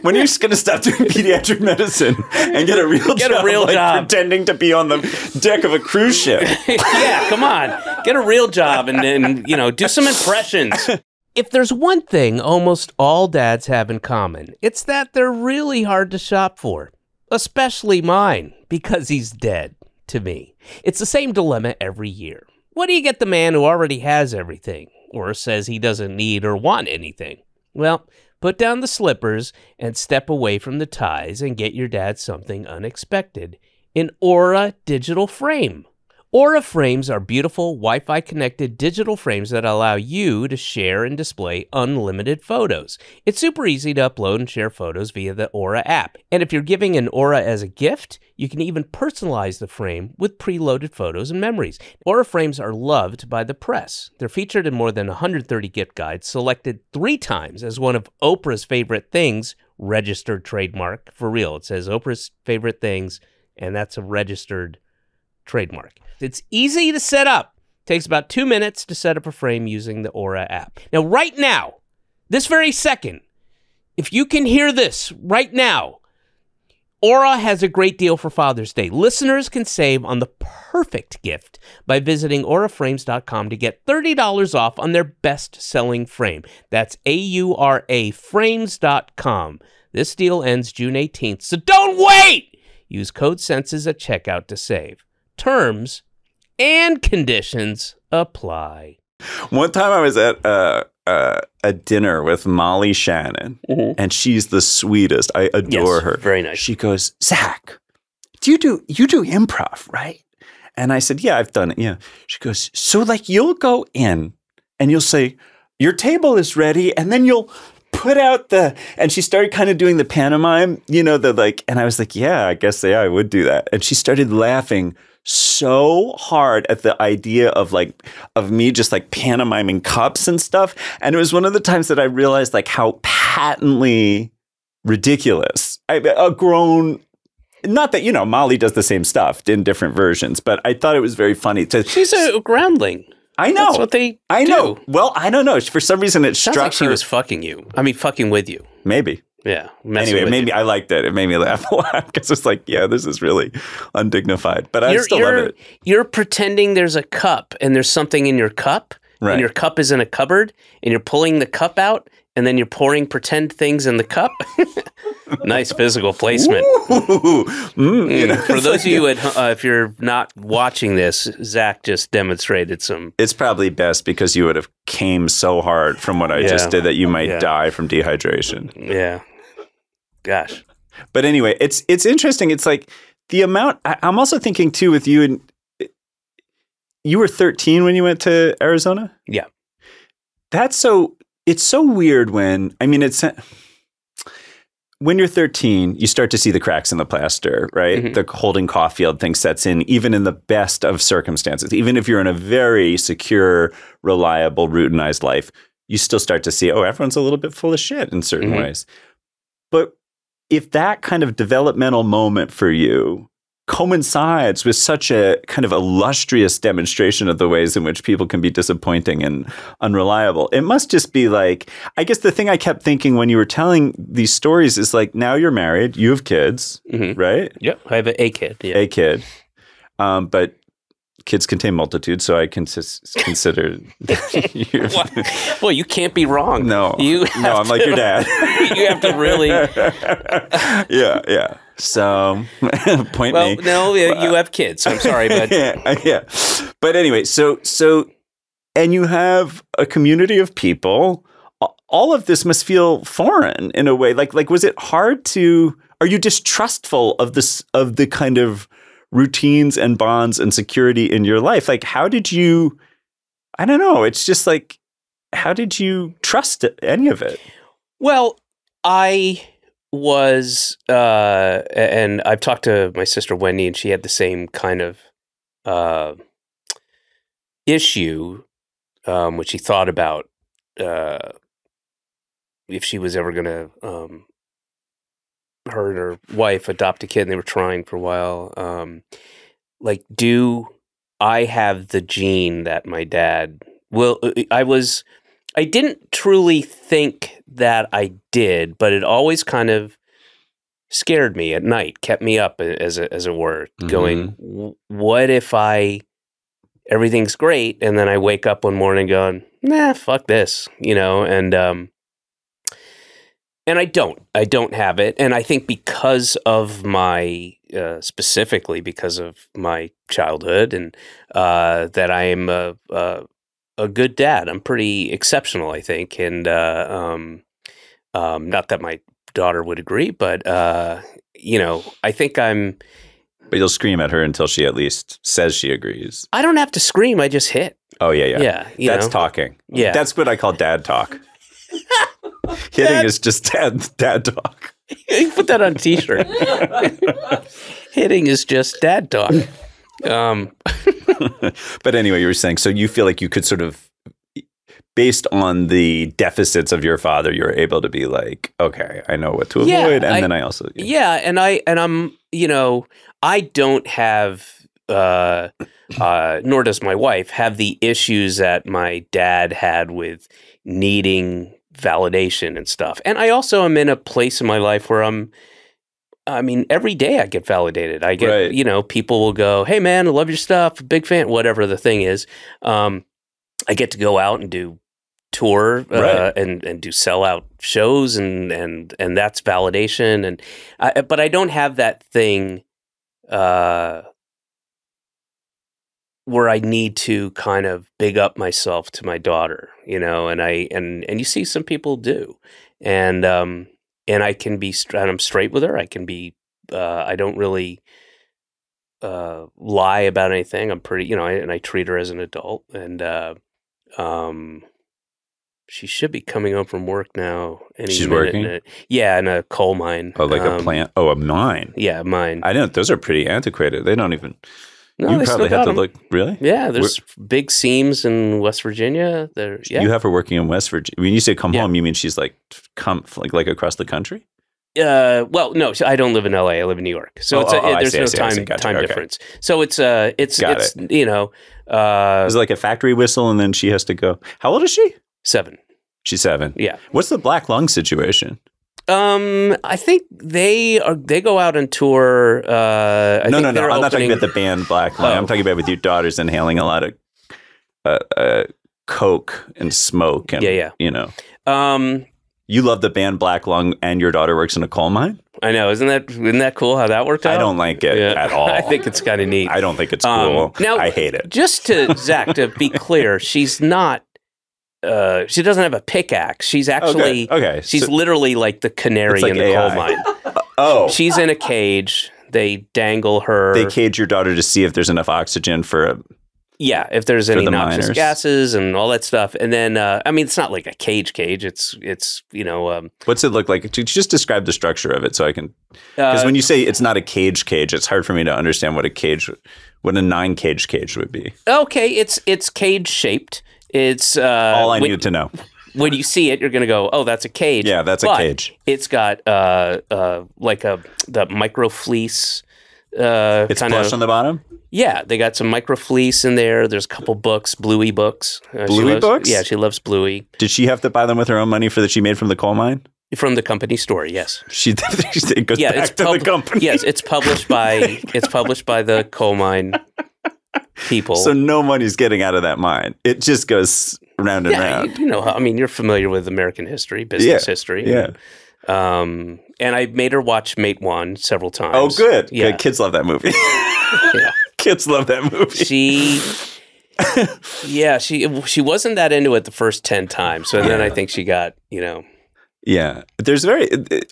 when are you going to stop doing pediatric medicine and get a real job? Get a real job. Pretending to be on the deck of a cruise ship. Yeah, come on. Get a real job and then, do some impressions. If there's one thing almost all dads have in common, it's that they're really hard to shop for. Especially mine, because he's dead to me. It's the same dilemma every year. What do you get the man who already has everything, or says he doesn't need or want anything? Well, put down the slippers and step away from the ties and get your dad something unexpected. An Aura digital frame. Aura frames are beautiful Wi-Fi connected digital frames that allow you to share and display unlimited photos. It's super easy to upload and share photos via the Aura app. And if you're giving an Aura as a gift, you can even personalize the frame with preloaded photos and memories. Aura frames are loved by the press. They're featured in more than 130 gift guides, selected 3 times as one of Oprah's favorite things, registered trademark. For real, it says Oprah's favorite things, and that's a registered trademark. It's easy to set up. It takes about 2 minutes to set up a frame using the Aura app. Now, right now, this very second, if you can hear this right now, Aura has a great deal for Father's Day. Listeners can save on the perfect gift by visiting auraframes.com to get $30 off on their best-selling frame. That's AURA frames.com. This deal ends June 18th, so don't wait! Use code SENSES at checkout to save. Terms and conditions apply. One time I was at a dinner with Molly Shannon, and she's the sweetest. I adore her. Very nice. She goes, Zach, you do improv, right? And I said, yeah, I've done it. Yeah. She goes, so like you'll go in and you'll say, your table is ready, and then you'll put out and she started kind of doing the pantomime, and I was like, yeah, I guess I would do that. And she started laughing so hard at the idea of me just like pantomiming cups and stuff. And it was one of the times that I realized like how patently ridiculous a grown, not that, Molly does the same stuff in different versions, but I thought it was very funny. She's a groundling. I know. That's what they I do. know. Well, I don't know. For some reason, it Sounds struck like she her. was fucking you. I mean, fucking with you. Maybe. Yeah. Anyway, it made me, I liked it. It made me laugh a lot because it's like, yeah, this is really undignified. But I still love it. You're pretending there's a cup and there's something in your cup. Right. And your cup is in a cupboard and you're pulling the cup out and then you're pouring pretend things in the cup. Nice physical placement. For those of you if you're not watching this, Zach just demonstrated some. It's probably best because you would have came so hard from what I just did that you might die from dehydration. Yeah. Gosh. But anyway, it's interesting. It's like the amount. I'm also thinking too with you, and you were 13 when you went to Arizona. Yeah. It's so weird when, I mean, when you're 13, you start to see the cracks in the plaster, right? Mm-hmm. The Holden Caulfield thing sets in, even in the best of circumstances. Even if you're in a very secure, reliable, routinized life, you still start to see, everyone's a little bit full of shit in certain ways. But if that kind of developmental moment for you coincides with such a kind of illustrious demonstration of the ways in which people can be disappointing and unreliable, it must just be like, I guess the thing I kept thinking when you were telling these stories is like, now you're married, you have kids, right? Yep. I have a kid. Yeah. A kid. But kids contain multitudes, so I can consider. Well, you can't be wrong. No, I'm like your dad. You have to really. Yeah. So, point me. Well, no, you have kids. I'm sorry, but yeah. But anyway, so, and you have a community of people. All of this must feel foreign in a way. Like, was it hard to? Are you distrustful of this, of the kind of routines and bonds and security in your life? Like, how did you? I don't know. It's just like, how did you trust any of it? Well, I was, and I've talked to my sister Wendy, and she had the same kind of issue, which she thought about if she was ever going to, her and her wife adopt a kid, and they were trying for a while. Like, do I have the gene that my dad? Well, I didn't truly think that I did, but it always kind of scared me at night, kept me up, as it were, going, what if everything's great, and then I wake up one morning going, nah, fuck this, and I don't have it. And I think because of specifically because of my childhood and that I am a good dad. I'm pretty exceptional, I think. And not that my daughter would agree, but, I think I'm. But you'll scream at her until she at least says she agrees. I don't have to scream. I just hit. Oh, yeah. Yeah. That's talking. Yeah. That's what I call dad talk. Hitting is just dad talk. You put that on a t-shirt. Hitting is just dad talk. But anyway, you were saying, so you feel like you could sort of, based on the deficits of your father, you're able to be like, okay, I know what to avoid. And then I also. Yeah. And I'm, I don't have, nor does my wife have the issues that my dad had with needing validation and stuff. And I also am in a place in my life where every day I get validated. I get, people will go, hey man, I love your stuff, big fan, whatever the thing is. I get to go out and do tour and do sellout shows and that's validation. But I don't have that thing where I need to kind of big up myself to my daughter, and you see some people do, and I can be, and I'm straight with her. I can be, I don't really lie about anything. I'm pretty, and I treat her as an adult, and she should be coming home from work now. She's working? Yeah, in a coal mine. Oh, like a plant? Oh, a mine? Yeah, a mine. I don't. Those are pretty antiquated. They don't even. No, you probably have to look. Really? Yeah, there's big seams in West Virginia. Yeah. You have her working in West Virginia. When you say come home, you mean she's like come like across the country? Well, no, I don't live in LA. I live in New York, so there's no time difference. So it's you know, is it like a factory whistle, and then she has to go. How old is she? 7. She's 7. Yeah. What's the Black Lung situation? I think they go out on tour. No. I'm not talking about the band Black Lung. I'm talking about with your daughters inhaling a lot of coke and smoke. And, you know. You love the band Black Lung, and your daughter works in a coal mine? I know. Isn't that cool how that worked out? I don't like it at all. I think it's kind of neat. I don't think it's cool. Now, I hate it. Just to be clear, she's not. She doesn't have a pickaxe. She's actually. Okay. She's literally like the canary in the coal mine. She's in a cage. They dangle her. They cage your daughter to see if there's enough oxygen for if there's any noxious gases and all that stuff. And then, I mean, it's not like a cage. It's you know. What's it look like? Just describe the structure of it so I can. Because when you say it's not a cage, it's hard for me to understand what a 9-cage cage would be. Okay, it's cage shaped. It's all I needed to know. When you see it, you're going to go, "Oh, that's a cage." Yeah, that's a cage. It's got like the micro fleece. It's plush on the bottom. Yeah, they got some micro fleece in there. There's a couple books, Bluey books. Bluey books? Yeah, she loves Bluey. Did she have to buy them with her own money that she made from the coal mine? From the company store, yes. It goes back to the company. Yes, it's published by the coal mine people. So no money's getting out of that mine. It just goes round and round. You know, I mean, you're familiar with American history, business history. Yeah. And I made her watch Mate One several times. Oh, good. Yeah. Good. Kids love that movie. Yeah. Kids love that movie. She wasn't that into it the first 10 times. So then I think she got, you know. Yeah. There's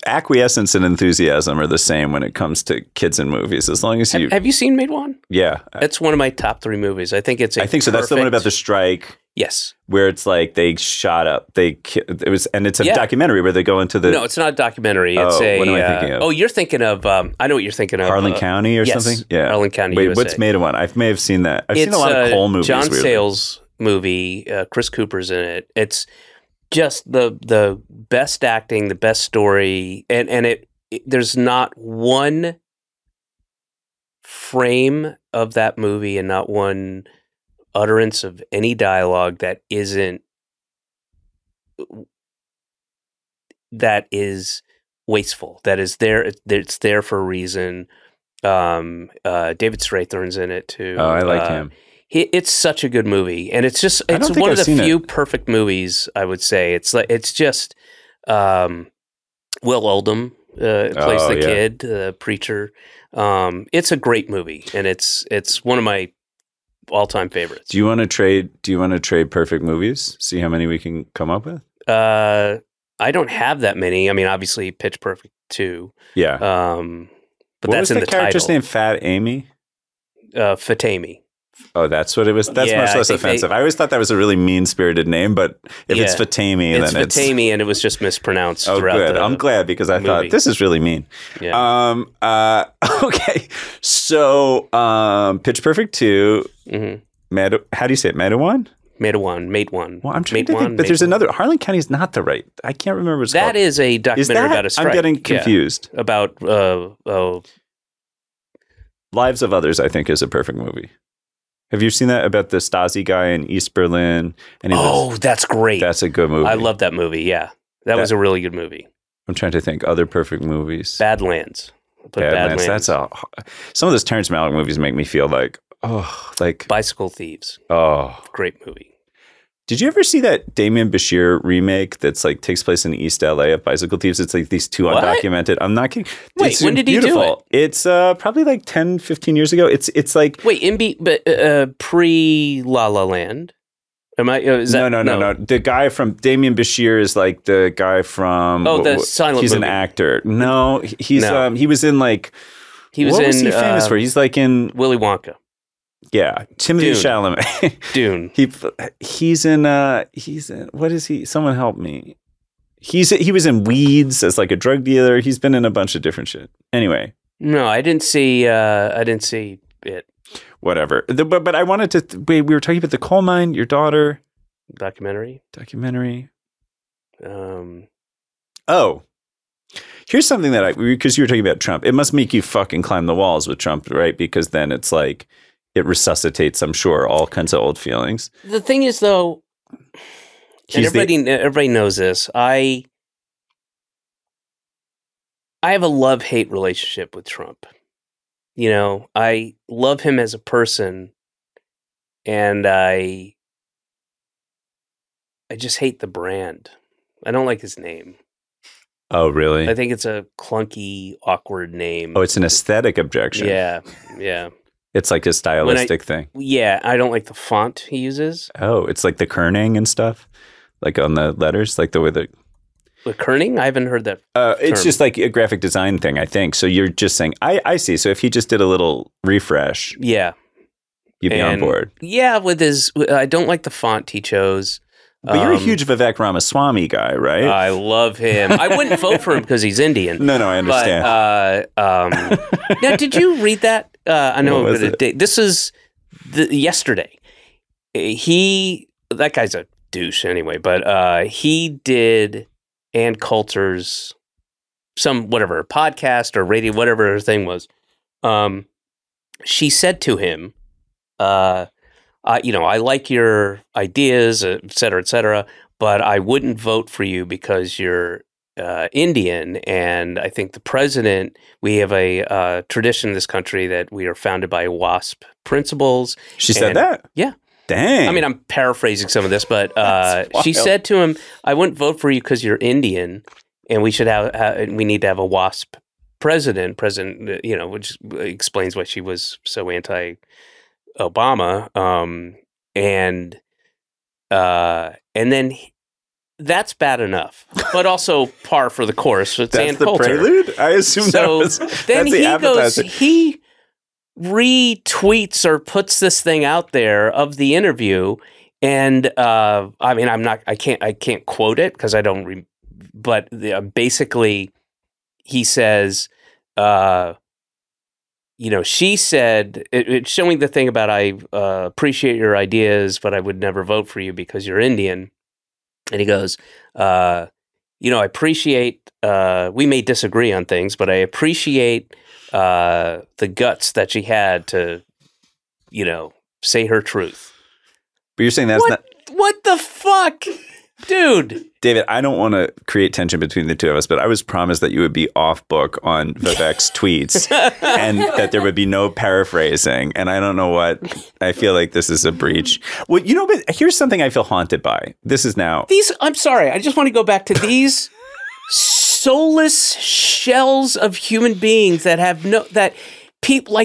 acquiescence and enthusiasm are the same when it comes to kids in movies. As long as you. Have you seen Mate One? Yeah. It's one of my top 3 movies. I think so. That's the one about the strike. Yes. Where it's like they shot up. It's a documentary where they go into the. No, it's not a documentary. It's what am I thinking of? Oh, you're thinking of. I know what you're thinking of. Harlan County or something. Yeah, Harlan County. Wait, USA. what's Made of One? I may have seen that. I've seen a lot of coal movies. John Sayles movie. Chris Cooper's in it. It's just the best acting, the best story, and there's not one frame of that movie and not one utterance of any dialogue that is wasteful. That is there. It's there for a reason. David Strathairn's in it too. Oh, I like him. It's such a good movie, and it's one of the few perfect movies. I would say it's just Will Oldham plays the kid, the preacher. It's a great movie, and it's one of my all-time favorites. Do you want to trade perfect movies? See how many we can come up with? I don't have that many. I mean, obviously, Pitch Perfect 2. Yeah. But that's in the title. What was the character's name? Fat Amy? Fatami. Oh, that's what it was. That's much less offensive. I always thought that was a really mean-spirited name, but if it's Fatami, then it's Fatami, and it was just mispronounced. Oh, good. I'm glad because I thought this is really mean. Yeah. Okay. So, Pitch Perfect 2. Mm-hmm. How do you say it? Mate One. Mate One. Well, I'm trying to think, but there's another. Harlan County is not the right. I can't remember what it's called. That is a documentary about a strike. I'm getting confused. Yeah. About Lives of Others, I think, is a perfect movie. Have you seen that about the Stasi guy in East Berlin? That's great. That's a good movie. I love that movie. Yeah, that was a really good movie. I'm trying to think other perfect movies. Badlands. Badlands. That's some of those Terrence Malick movies make me feel like Bicycle Thieves. Oh, great movie. Did you ever see that Damien Bashir remake that's like takes place in East LA of Bicycle Thieves? It's like these two undocumented. I'm not kidding. Wait, when did he do it? It's probably like 10, 15 years ago. It's like pre La La Land. Am I? No. The guy from Damien Bashir is like the guy from the silent He's movie. An actor. No, he was in like what was he famous for? He's like in Willy Wonka. Yeah, Timothée Chalamet. Dune. He's in what is he? Someone help me. He was in Weeds as like a drug dealer. He's been in a bunch of different shit. Anyway. No, I didn't see it. Whatever. But I wanted to we were talking about the coal mine, your daughter. Documentary. Oh. Here's something that because you were talking about Trump, it must make you fucking climb the walls with Trump, right? Because then it's like, it resuscitates, I'm sure, all kinds of old feelings. The thing is, though, and everybody knows this, I have a love-hate relationship with Trump. You know, I love him as a person, and I just hate the brand. I don't like his name. Oh, really? I think it's a clunky, awkward name. Oh, it's an aesthetic objection. Yeah. It's like a stylistic thing. Yeah, I don't like the font he uses. Oh, it's like the kerning and stuff? Like on the letters? Like the way the kerning? I haven't heard that It's just like a graphic design thing, I think. So you're just saying, I see. So if he just did a little refresh, yeah, you'd be on board. Yeah, I don't like the font he chose. But you're a huge Vivek Ramaswamy guy, right? I love him. I wouldn't vote for him because he's Indian. No, I understand. But, now, did you read that? I know this is yesterday. That guy's a douche anyway, but he did Ann Coulter's podcast or radio, whatever her thing was. She said to him, I like your ideas, et cetera, but I wouldn't vote for you because you're Indian. And I think the president, we have a tradition in this country that we are founded by WASP principles. She said that? Yeah. Dang. I mean, I'm paraphrasing some of this, but she said to him, I wouldn't vote for you because you're Indian, and we need to have a WASP president, which explains why she was so anti-Obama. And then that's bad enough, but also par for the course. It's that's Ann the Coulter. Prelude? I assume then he retweets or puts this thing out there of the interview, and I can't quote it because I don't. But basically, he says, she said, showing the thing about I appreciate your ideas, but I would never vote for you because you're Indian. And he goes, I appreciate, we may disagree on things, but I appreciate the guts that she had to, say her truth. But you're saying that's not... What the fuck? Dude. David, I don't want to create tension between the two of us, but I was promised that you would be off book on Vivek's tweets and that there would be no paraphrasing. And I don't know what, I feel like this is a breach. Well, but here's something I feel haunted by. This is now. I'm sorry. I just want to go back to these soulless shells of human beings that have people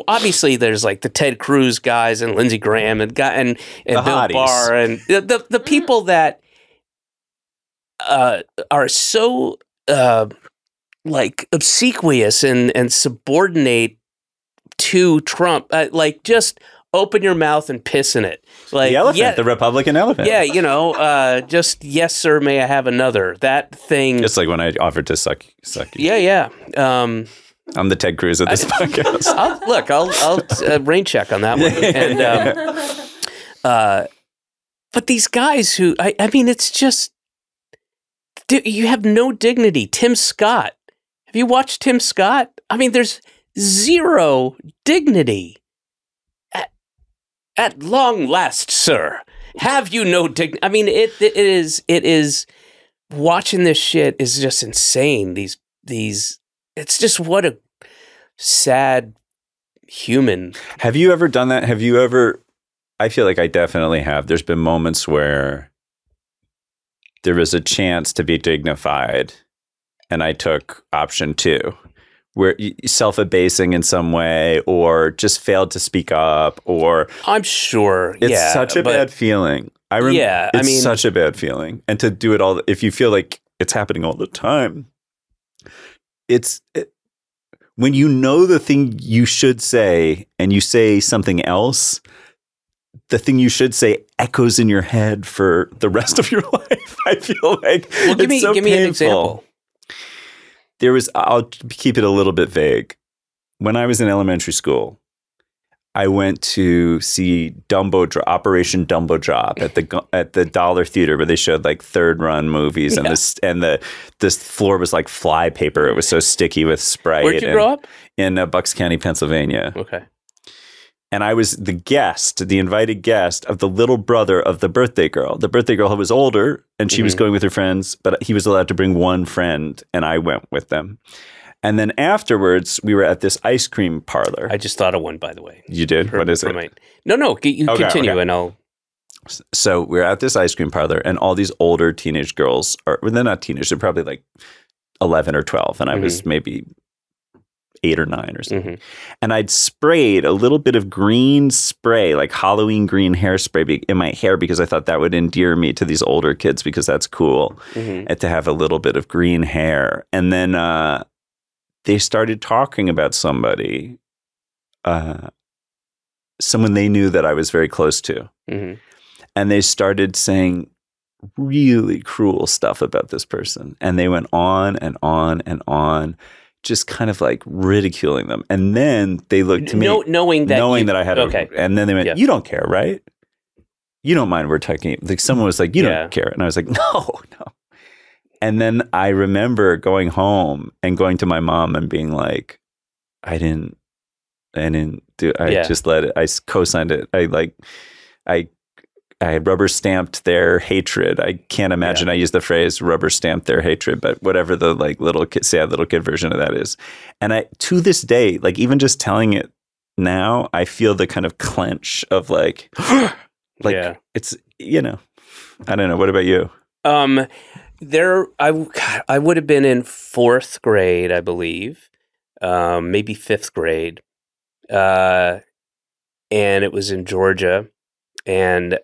obviously there's like the Ted Cruz guys and Lindsey Graham and Bill Barr and the people that are so obsequious and subordinate to Trump. Just open your mouth and piss in it. Like the elephant, the Republican elephant. Yeah, just yes, sir. May I have another? That thing. Just like when I offered to suck you. Yeah. I'm the Ted Cruz of this podcast. I'll rain check on that one. And but these guys who I mean, it's just you have no dignity. Tim Scott. Have you watched Tim Scott? I mean, there's zero dignity. At long last, sir, have you no dignity? I mean, it is watching this shit is just insane. These. It's just what a sad human. Have you ever done that? Have you ever? I feel like I definitely have. There's been moments where there was a chance to be dignified, and I took option 2, where self-abasing in some way, or just failed to speak up, or I'm sure it's such a bad feeling. It's such a bad feeling, and to do it all, if you feel like it's happening all the time. When you know the thing you should say and you say something else, the thing you should say echoes in your head for the rest of your life. I feel like give me an example. I'll keep it a little bit vague. When I was in elementary school, I went to see Operation Dumbo Drop at the Dollar Theater, where they showed like third run movies, and this floor was like fly paper. It was so sticky with Sprite. Where'd you grow up? In Bucks County, Pennsylvania. Okay. And I was the invited guest of the little brother of the birthday girl. The birthday girl was older, and she was going with her friends, but he was allowed to bring one friend, and I went with them. And then afterwards, we were at this ice cream parlor. I just thought of one, by the way. You did? What is it? No, you continue, and I'll... So we're at this ice cream parlor, and all these older teenage girls they're not teenage, they're probably like 11 or 12, and I was maybe 8 or 9 or something. And I'd sprayed a little bit of green spray, like Halloween green hairspray in my hair, because I thought that would endear me to these older kids, because that's cool to have a little bit of green hair. And then they started talking about somebody, someone they knew that I was very close to. And they started saying really cruel stuff about this person. And they went on and on and on, just kind of like ridiculing them. And then they looked to me, knowing that I had and then they went, "You don't care, right? You don't mind we're talking." Like someone was like, "You don't care," and I was like, "No." And then I remember going home and going to my mom and being like, "I didn't do. Just let it. I co-signed it. I rubber stamped their hatred." I can't imagine I used the phrase rubber stamped their hatred, but whatever the like sad little kid version of that is. And to this day, like even just telling it now, I feel the kind of clench of like it's, I don't know. What about you? I would have been in 4th grade, I believe, maybe 5th grade. And it was in Georgia. And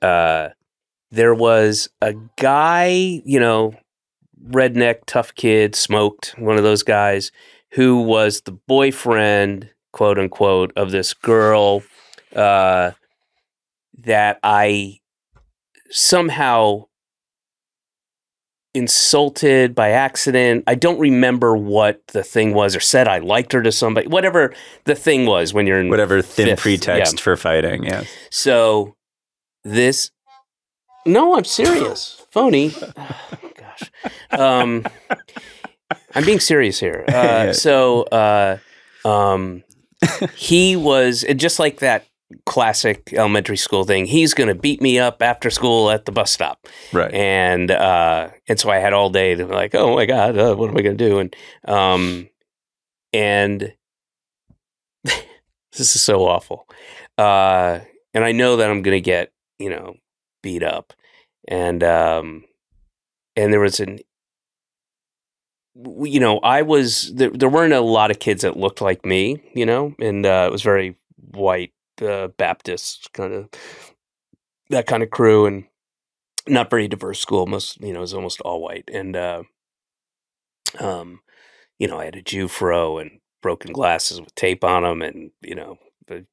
there was a guy, redneck, tough kid, smoked, one of those guys, who was the boyfriend, quote unquote, of this girl that I somehow insulted by accident. I don't remember what the thing was, or said I liked her to somebody, whatever the thing was when you're in whatever thin 5th, pretext for fighting. Yeah. So no, I'm serious. Phony. Gosh. I'm being serious here. He was just like that classic elementary school thing. He's going to beat me up after school at the bus stop. Right. And so I had all day to be like, oh my God, what am I going to do? And this is so awful. And I know that I'm going to get, beat up. And there was there weren't a lot of kids that looked like me, and it was very white, Baptist that kind of crew, and not very diverse school. Most, it was almost all white. And, I had a Jew fro and broken glasses with tape on them, and,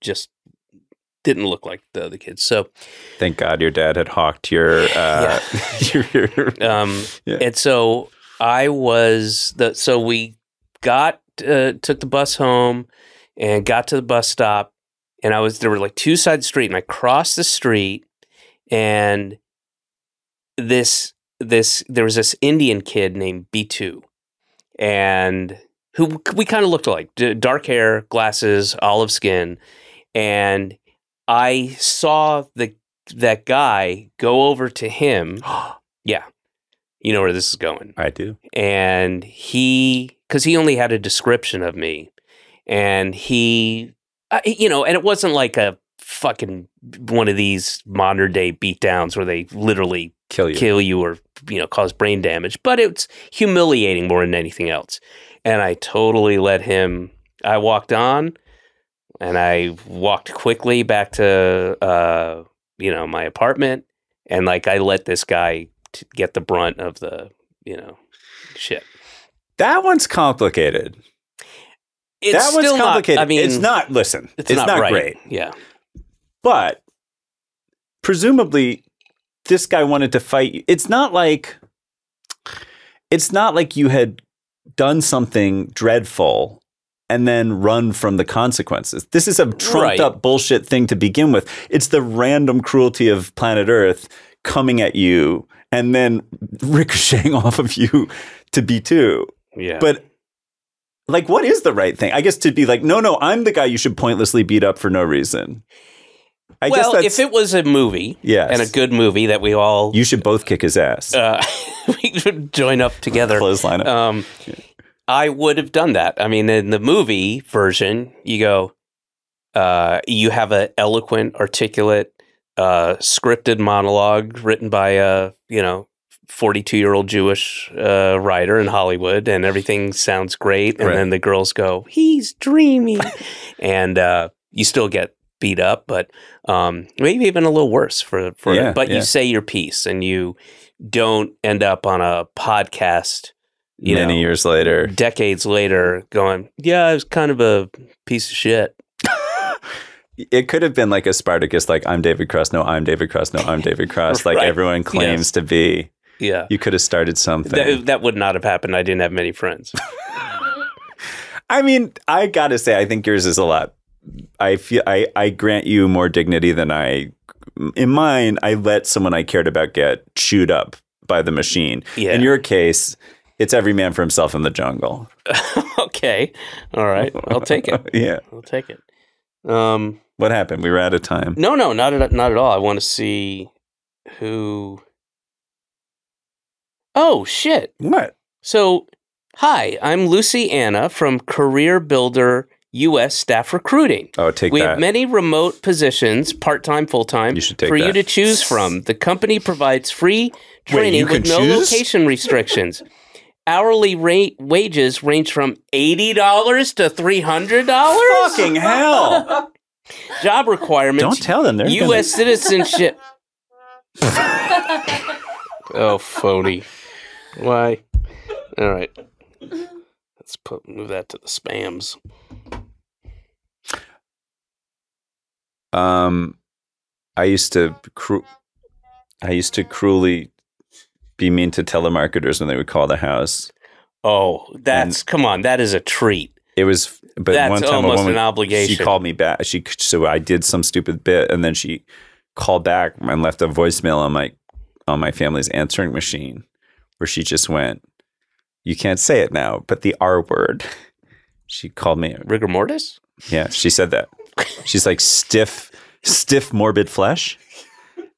just didn't look like the other kids. So thank God your dad had hawked your and so I was so we took the bus home and got to the bus stop, and there were like 2 sides of the street, and I crossed the street, and there was this Indian kid named B2, and who we kind of looked alike, dark hair, glasses, olive skin, and I saw that guy go over to him. Yeah. You know where this is going. I do. And because he only had a description of me, and and it wasn't like a fucking one of these modern day beatdowns where they literally kill you or, cause brain damage, but it's humiliating more than anything else. And I totally I walked on. And I walked quickly back to, my apartment, and I let this guy get the brunt of the, shit. That one's complicated. It's complicated. It's not. Listen, it's not right. Great. Yeah, but presumably, this guy wanted to fight you. It's not like you had done something dreadful and then run from the consequences. This is a trumped up bullshit thing to begin with. It's the random cruelty of planet Earth coming at you and then ricocheting off of you to B2. Yeah. But like, what is the right thing? I guess to be like, no, I'm the guy you should pointlessly beat up for no reason. I guess if it was a movie and a good movie that we all... You should both kick his ass. We should join up together. Clothesline up. I would have done that. I mean, in the movie version, you go, you have an eloquent, articulate, scripted monologue written by a, 42-year-old Jewish writer in Hollywood, and everything sounds great. And then the girls go, he's dreamy. And you still get beat up, but maybe even a little worse for it. But you say your piece, and you don't end up on a podcast many years later, decades later, going, yeah, I was kind of a piece of shit. It could have been like a Spartacus, like, I'm David Cross, no, I'm David Cross, no, I'm David Cross, like everyone claims to be. Yeah. You could have started something. That would not have happened. I didn't have many friends. I mean, I gotta say, I think yours is a lot. I feel I grant you more dignity than in mine. I let someone I cared about get chewed up by the machine. Yeah. In your case, it's every man for himself in the jungle. Okay. All right. I'll take it. Yeah. I'll take it. What happened? We were out of time. No, not at all. I want to see who. Oh, shit. What? So, hi, I'm Lucy Anna from Career Builder U.S. Staff Recruiting. Oh, take we that. have many remote positions, part-time, full-time, you should take for that. you to choose from. The company provides free training with no location restrictions. Hourly wages range from $80 to $300. Fucking hell. Job requirements. Don't tell them. They're U.S. citizenship. Oh, phony. Why? All right. Let's move that to the spams. I used to cruelly be mean to telemarketers when they would call the house. Oh, come on, that is a treat. It was, but that's one time almost a woman, an obligation. She called me back. So I did some stupid bit, and then she called back and left a voicemail on my family's answering machine, where she just went, "You can't say it now, but the R word." She called me rigor mortis. Yeah, she said that. She's like stiff, morbid flesh.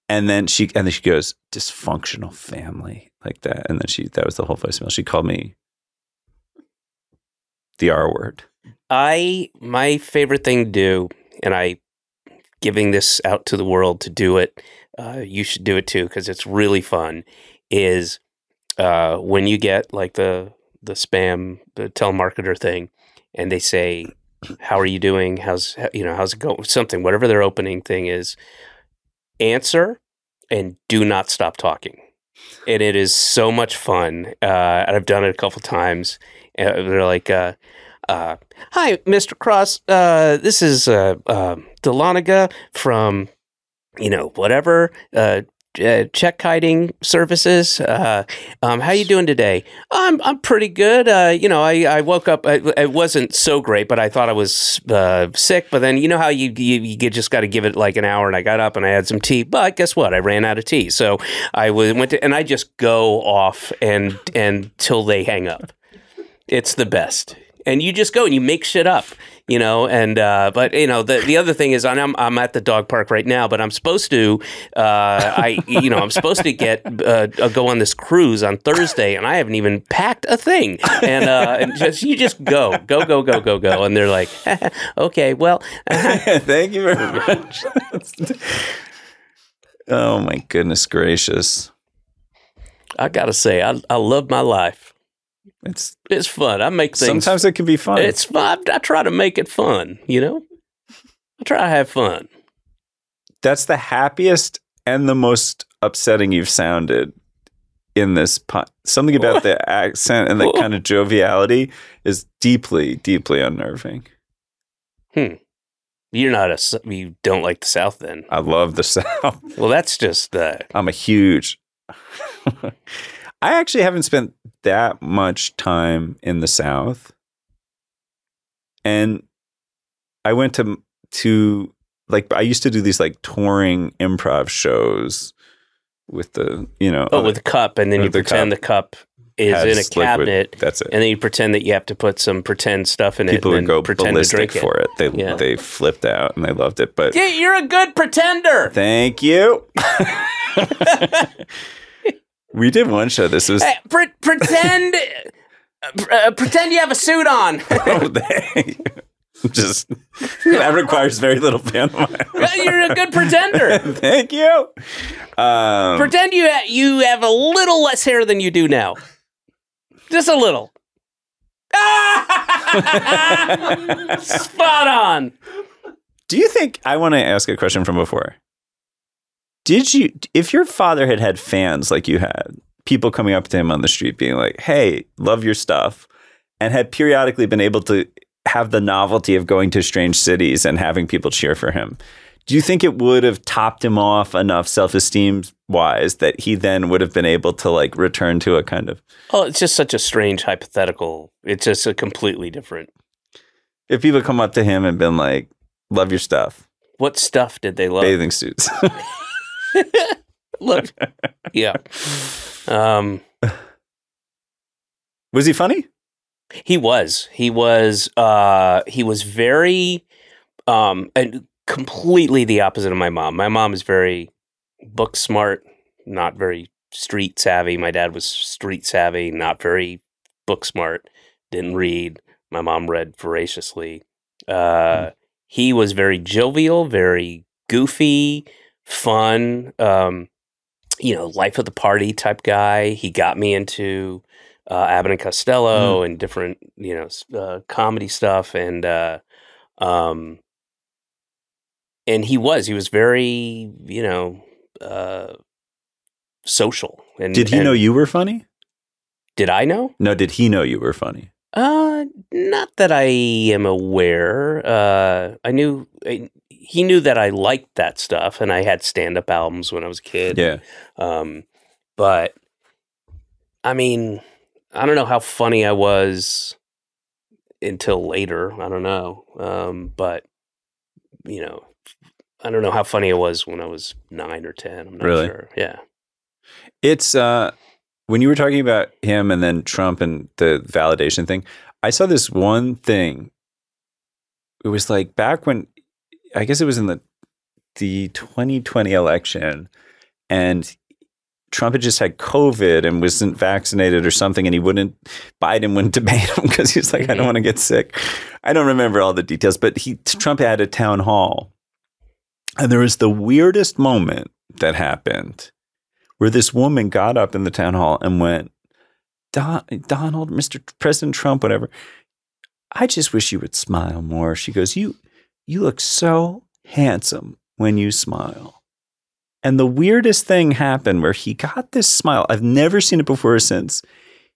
And then she goes, dysfunctional family, like that. And then that was the whole voicemail. She called me the R word. My favorite thing to do, and giving this out to the world to do it, you should do it too, because it's really fun, is when you get like the spam, the telemarketer thing, and they say, how are you doing? How's it going? Something, whatever their opening thing is, answer and do not stop talking. And it is so much fun. And I've done it a couple times. They're like, hi, Mr. Cross. This is Deloniga from, whatever, check kiting services. How you doing today? I'm pretty good. I woke up. It wasn't so great, but I thought I was sick. But then how you just got to give it like an hour. And I got up and I had some tea. But guess what? I ran out of tea. So I went to, and I just go off and until they hang up. It's the best. And you just go and you make shit up, and but the other thing is I'm at the dog park right now, but I'm supposed to I'm supposed to go on this cruise on Thursday, and I haven't even packed a thing, and you just go, and they're like, okay, well, thank you very much. Oh my goodness gracious! I gotta say, I love my life. It's fun. I make things. Sometimes it can be fun. It's fun. I try to make it fun, I try to have fun. That's the happiest and the most upsetting you've sounded in this something about the accent and that kind of joviality is deeply, deeply unnerving. You don't like the South then? I love the South. Well, that's just I'm a huge... I actually haven't spent that much time in the South. And I went to like, I used to do these like touring improv shows with the, with the cup, and then you pretend the cup is in a cabinet. Liquid. That's it. And then you pretend that you have to put some pretend stuff in People it. People would go pretend ballistic to drink for it. They flipped out and they loved it. But yeah, you're a good pretender. Thank you. We did one show. This was pretend. Pretend you have a suit on. Just that requires very little pantomime. You're a good pretender. Thank you. Pretend you have a little less hair than you do now. Just a little. Spot on. Do you think, I want to ask a question from before. If your father had fans like you had, people coming up to him on the street being like, hey, love your stuff, and had periodically been able to have the novelty of going to strange cities and having people cheer for him, do you think it would have topped him off enough self-esteem wise that he then would have been able to like return to a kind of... Oh, it's just such a strange hypothetical. It's just a completely different... If people come up to him and been like, love your stuff. What stuff did they love? Bathing suits. Look. Yeah. Was he funny? He was very, and completely the opposite of my mom. My mom is very book smart, not very street savvy. My dad was street savvy, not very book smart, didn't read. My mom read voraciously. He was very jovial, very goofy, fun, life of the party type guy. He got me into Abbott and Costello and different, comedy stuff. And he was very, social. And did he know you were funny? Did I know? No, did he know you were funny? Not that I am aware. He knew that I liked that stuff, and I had stand-up albums when I was a kid. Yeah. But I mean, I don't know how funny I was until later. I don't know. But I don't know how funny I was when I was 9 or 10. I'm not sure. Yeah. It's when you were talking about him and then Trump and the validation thing, I saw this one thing. It was like back when, I guess it was in the 2020 election, and Trump had just had COVID and wasn't vaccinated or something, and Biden wouldn't debate him because he was like, I don't want to get sick. I don't remember all the details, but Trump had a town hall, and there was the weirdest moment that happened where this woman got up in the town hall and went, Donald, Mr. President Trump, whatever, I just wish you would smile more. She goes, you look so handsome when you smile. And the weirdest thing happened where he got this smile. I've never seen it before or since.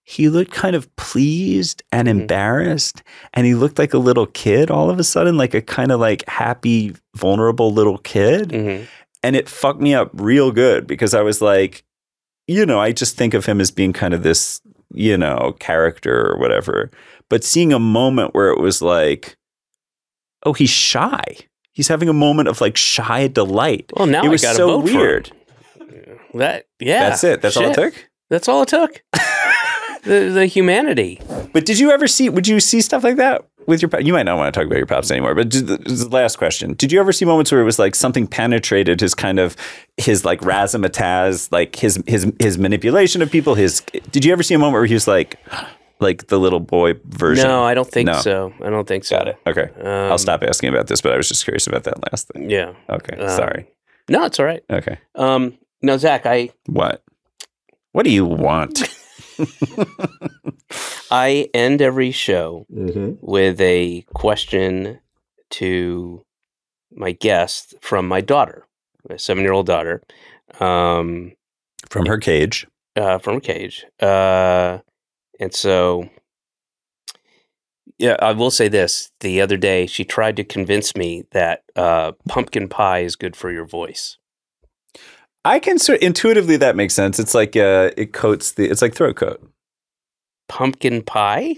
He looked kind of pleased and embarrassed, and he looked like a little kid all of a sudden, like a kind of like happy, vulnerable little kid. Mm-hmm. And it fucked me up real good because I was like, I just think of him as being kind of this, character or whatever. But seeing a moment where it was like, oh, he's shy. He's having a moment of like shy delight. Well, now it was so vote weird. That's it. That's all it took. That's all it took. the humanity. But would you see stuff like that with your, you might not want to talk about your pops anymore, but this is the last question. Did you ever see moments where it was like something penetrated his like razzmatazz, like his manipulation of people, did you ever see a moment where he was like the little boy version? No, I don't think so. I don't think so. Got it. Okay. I'll stop asking about this, but I was just curious about that last thing. Yeah. Okay. Sorry. No, it's all right. Okay. No, Zach, What do you want? I end every show with a question to my guest from my daughter, my 7-year-old daughter. From her cage. From her cage. And so, yeah, I will say this. The other day, she tried to convince me that pumpkin pie is good for your voice. I can intuitively, that makes sense. It's like it coats it's like throat coat. Pumpkin pie?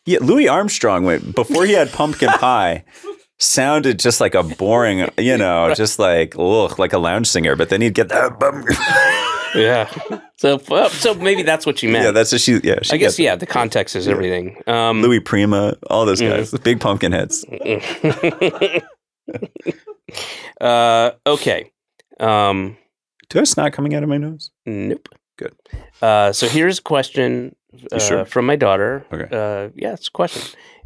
Yeah, Louis Armstrong went before he had pumpkin pie. Sounded just like a boring, just like like a lounge singer. But then he'd get that pumpkin. Yeah. So maybe that's what you meant. Yeah, that's what she. Yeah, I guess. Yeah, the context is everything. Louis Prima, all those guys, the big pumpkin heads. Okay. Do I have snot coming out of my nose? Nope. Good. So here's a question sure? from my daughter. Okay. Yeah, it's a question.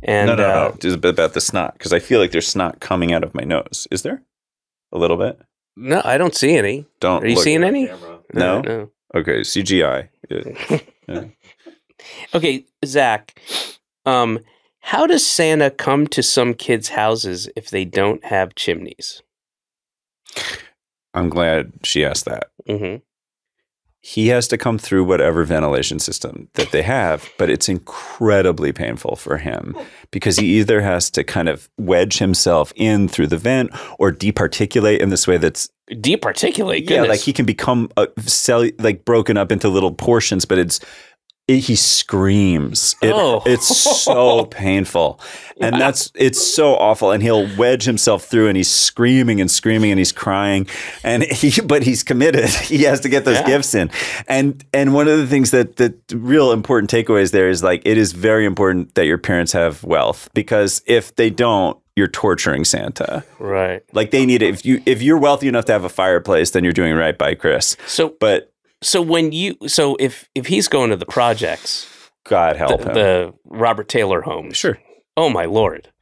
And No. Just about the snot, because I feel like there's snot coming out of my nose. Is there? A little bit? No, I don't see any. Don't. Are you seeing any? No? No. Okay, CGI. Yeah. Okay, Zach. How does Santa come to some kids' houses if they don't have chimneys? I'm glad she asked that. Mm-hmm. He has to come through whatever ventilation system that they have, but it's incredibly painful for him because he either has to kind of wedge himself in through the vent or departiculate in this way that's departiculate. Goodness. Yeah, like he can become broken up into little portions, but he screams. It's so painful. And it's so awful. And he'll wedge himself through and he's screaming and screaming and he's crying. But he's committed. He has to get those gifts in. And one of the things that the real important takeaways there is like, it is very important that your parents have wealth, because if they don't, you're torturing Santa. Right. Like they need it. If you're wealthy enough to have a fireplace, then you're doing right by Chris. So if he's going to the projects, God help him, the Robert Taylor homes. Sure. Oh my Lord,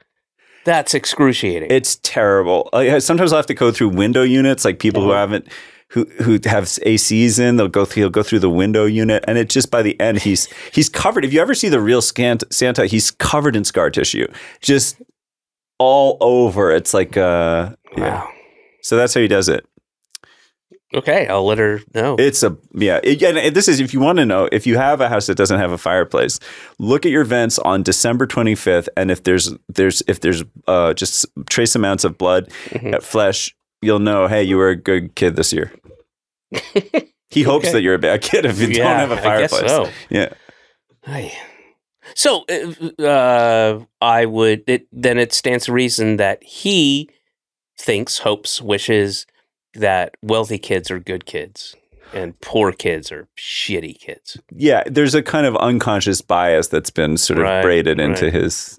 that's excruciating. It's terrible. Sometimes I'll have to go through window units, like people who haven't, who have ACs in. He'll go through the window unit, and it just by the end he's covered. If you ever see the real Santa, he's covered in scar tissue, just all over. It's like wow. So that's how he does it. Okay, I'll let her know. And this is, if you want to know, if you have a house that doesn't have a fireplace, look at your vents on December 25th, and if there's just trace amounts of blood, flesh, you'll know, hey, you were a good kid this year. He hopes that you're a bad kid if you don't have a fireplace. I guess so. Yeah. So then it stands to reason that he thinks, hopes, wishes that wealthy kids are good kids and poor kids are shitty kids. Yeah, there's a kind of unconscious bias that's been sort of braided into his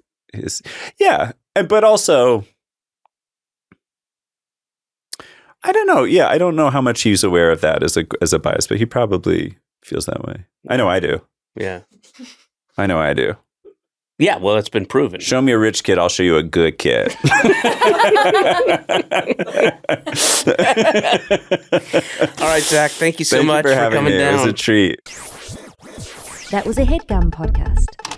but also I don't know. Yeah, I don't know how much he's aware of that as a bias, but he probably feels that way. I know I do. Yeah. I know I do. Yeah, well, it's been proven. Show me a rich kid, I'll show you a good kid. All right, Zach, thank you so much for coming down. It was a treat. That was a HeadGum podcast.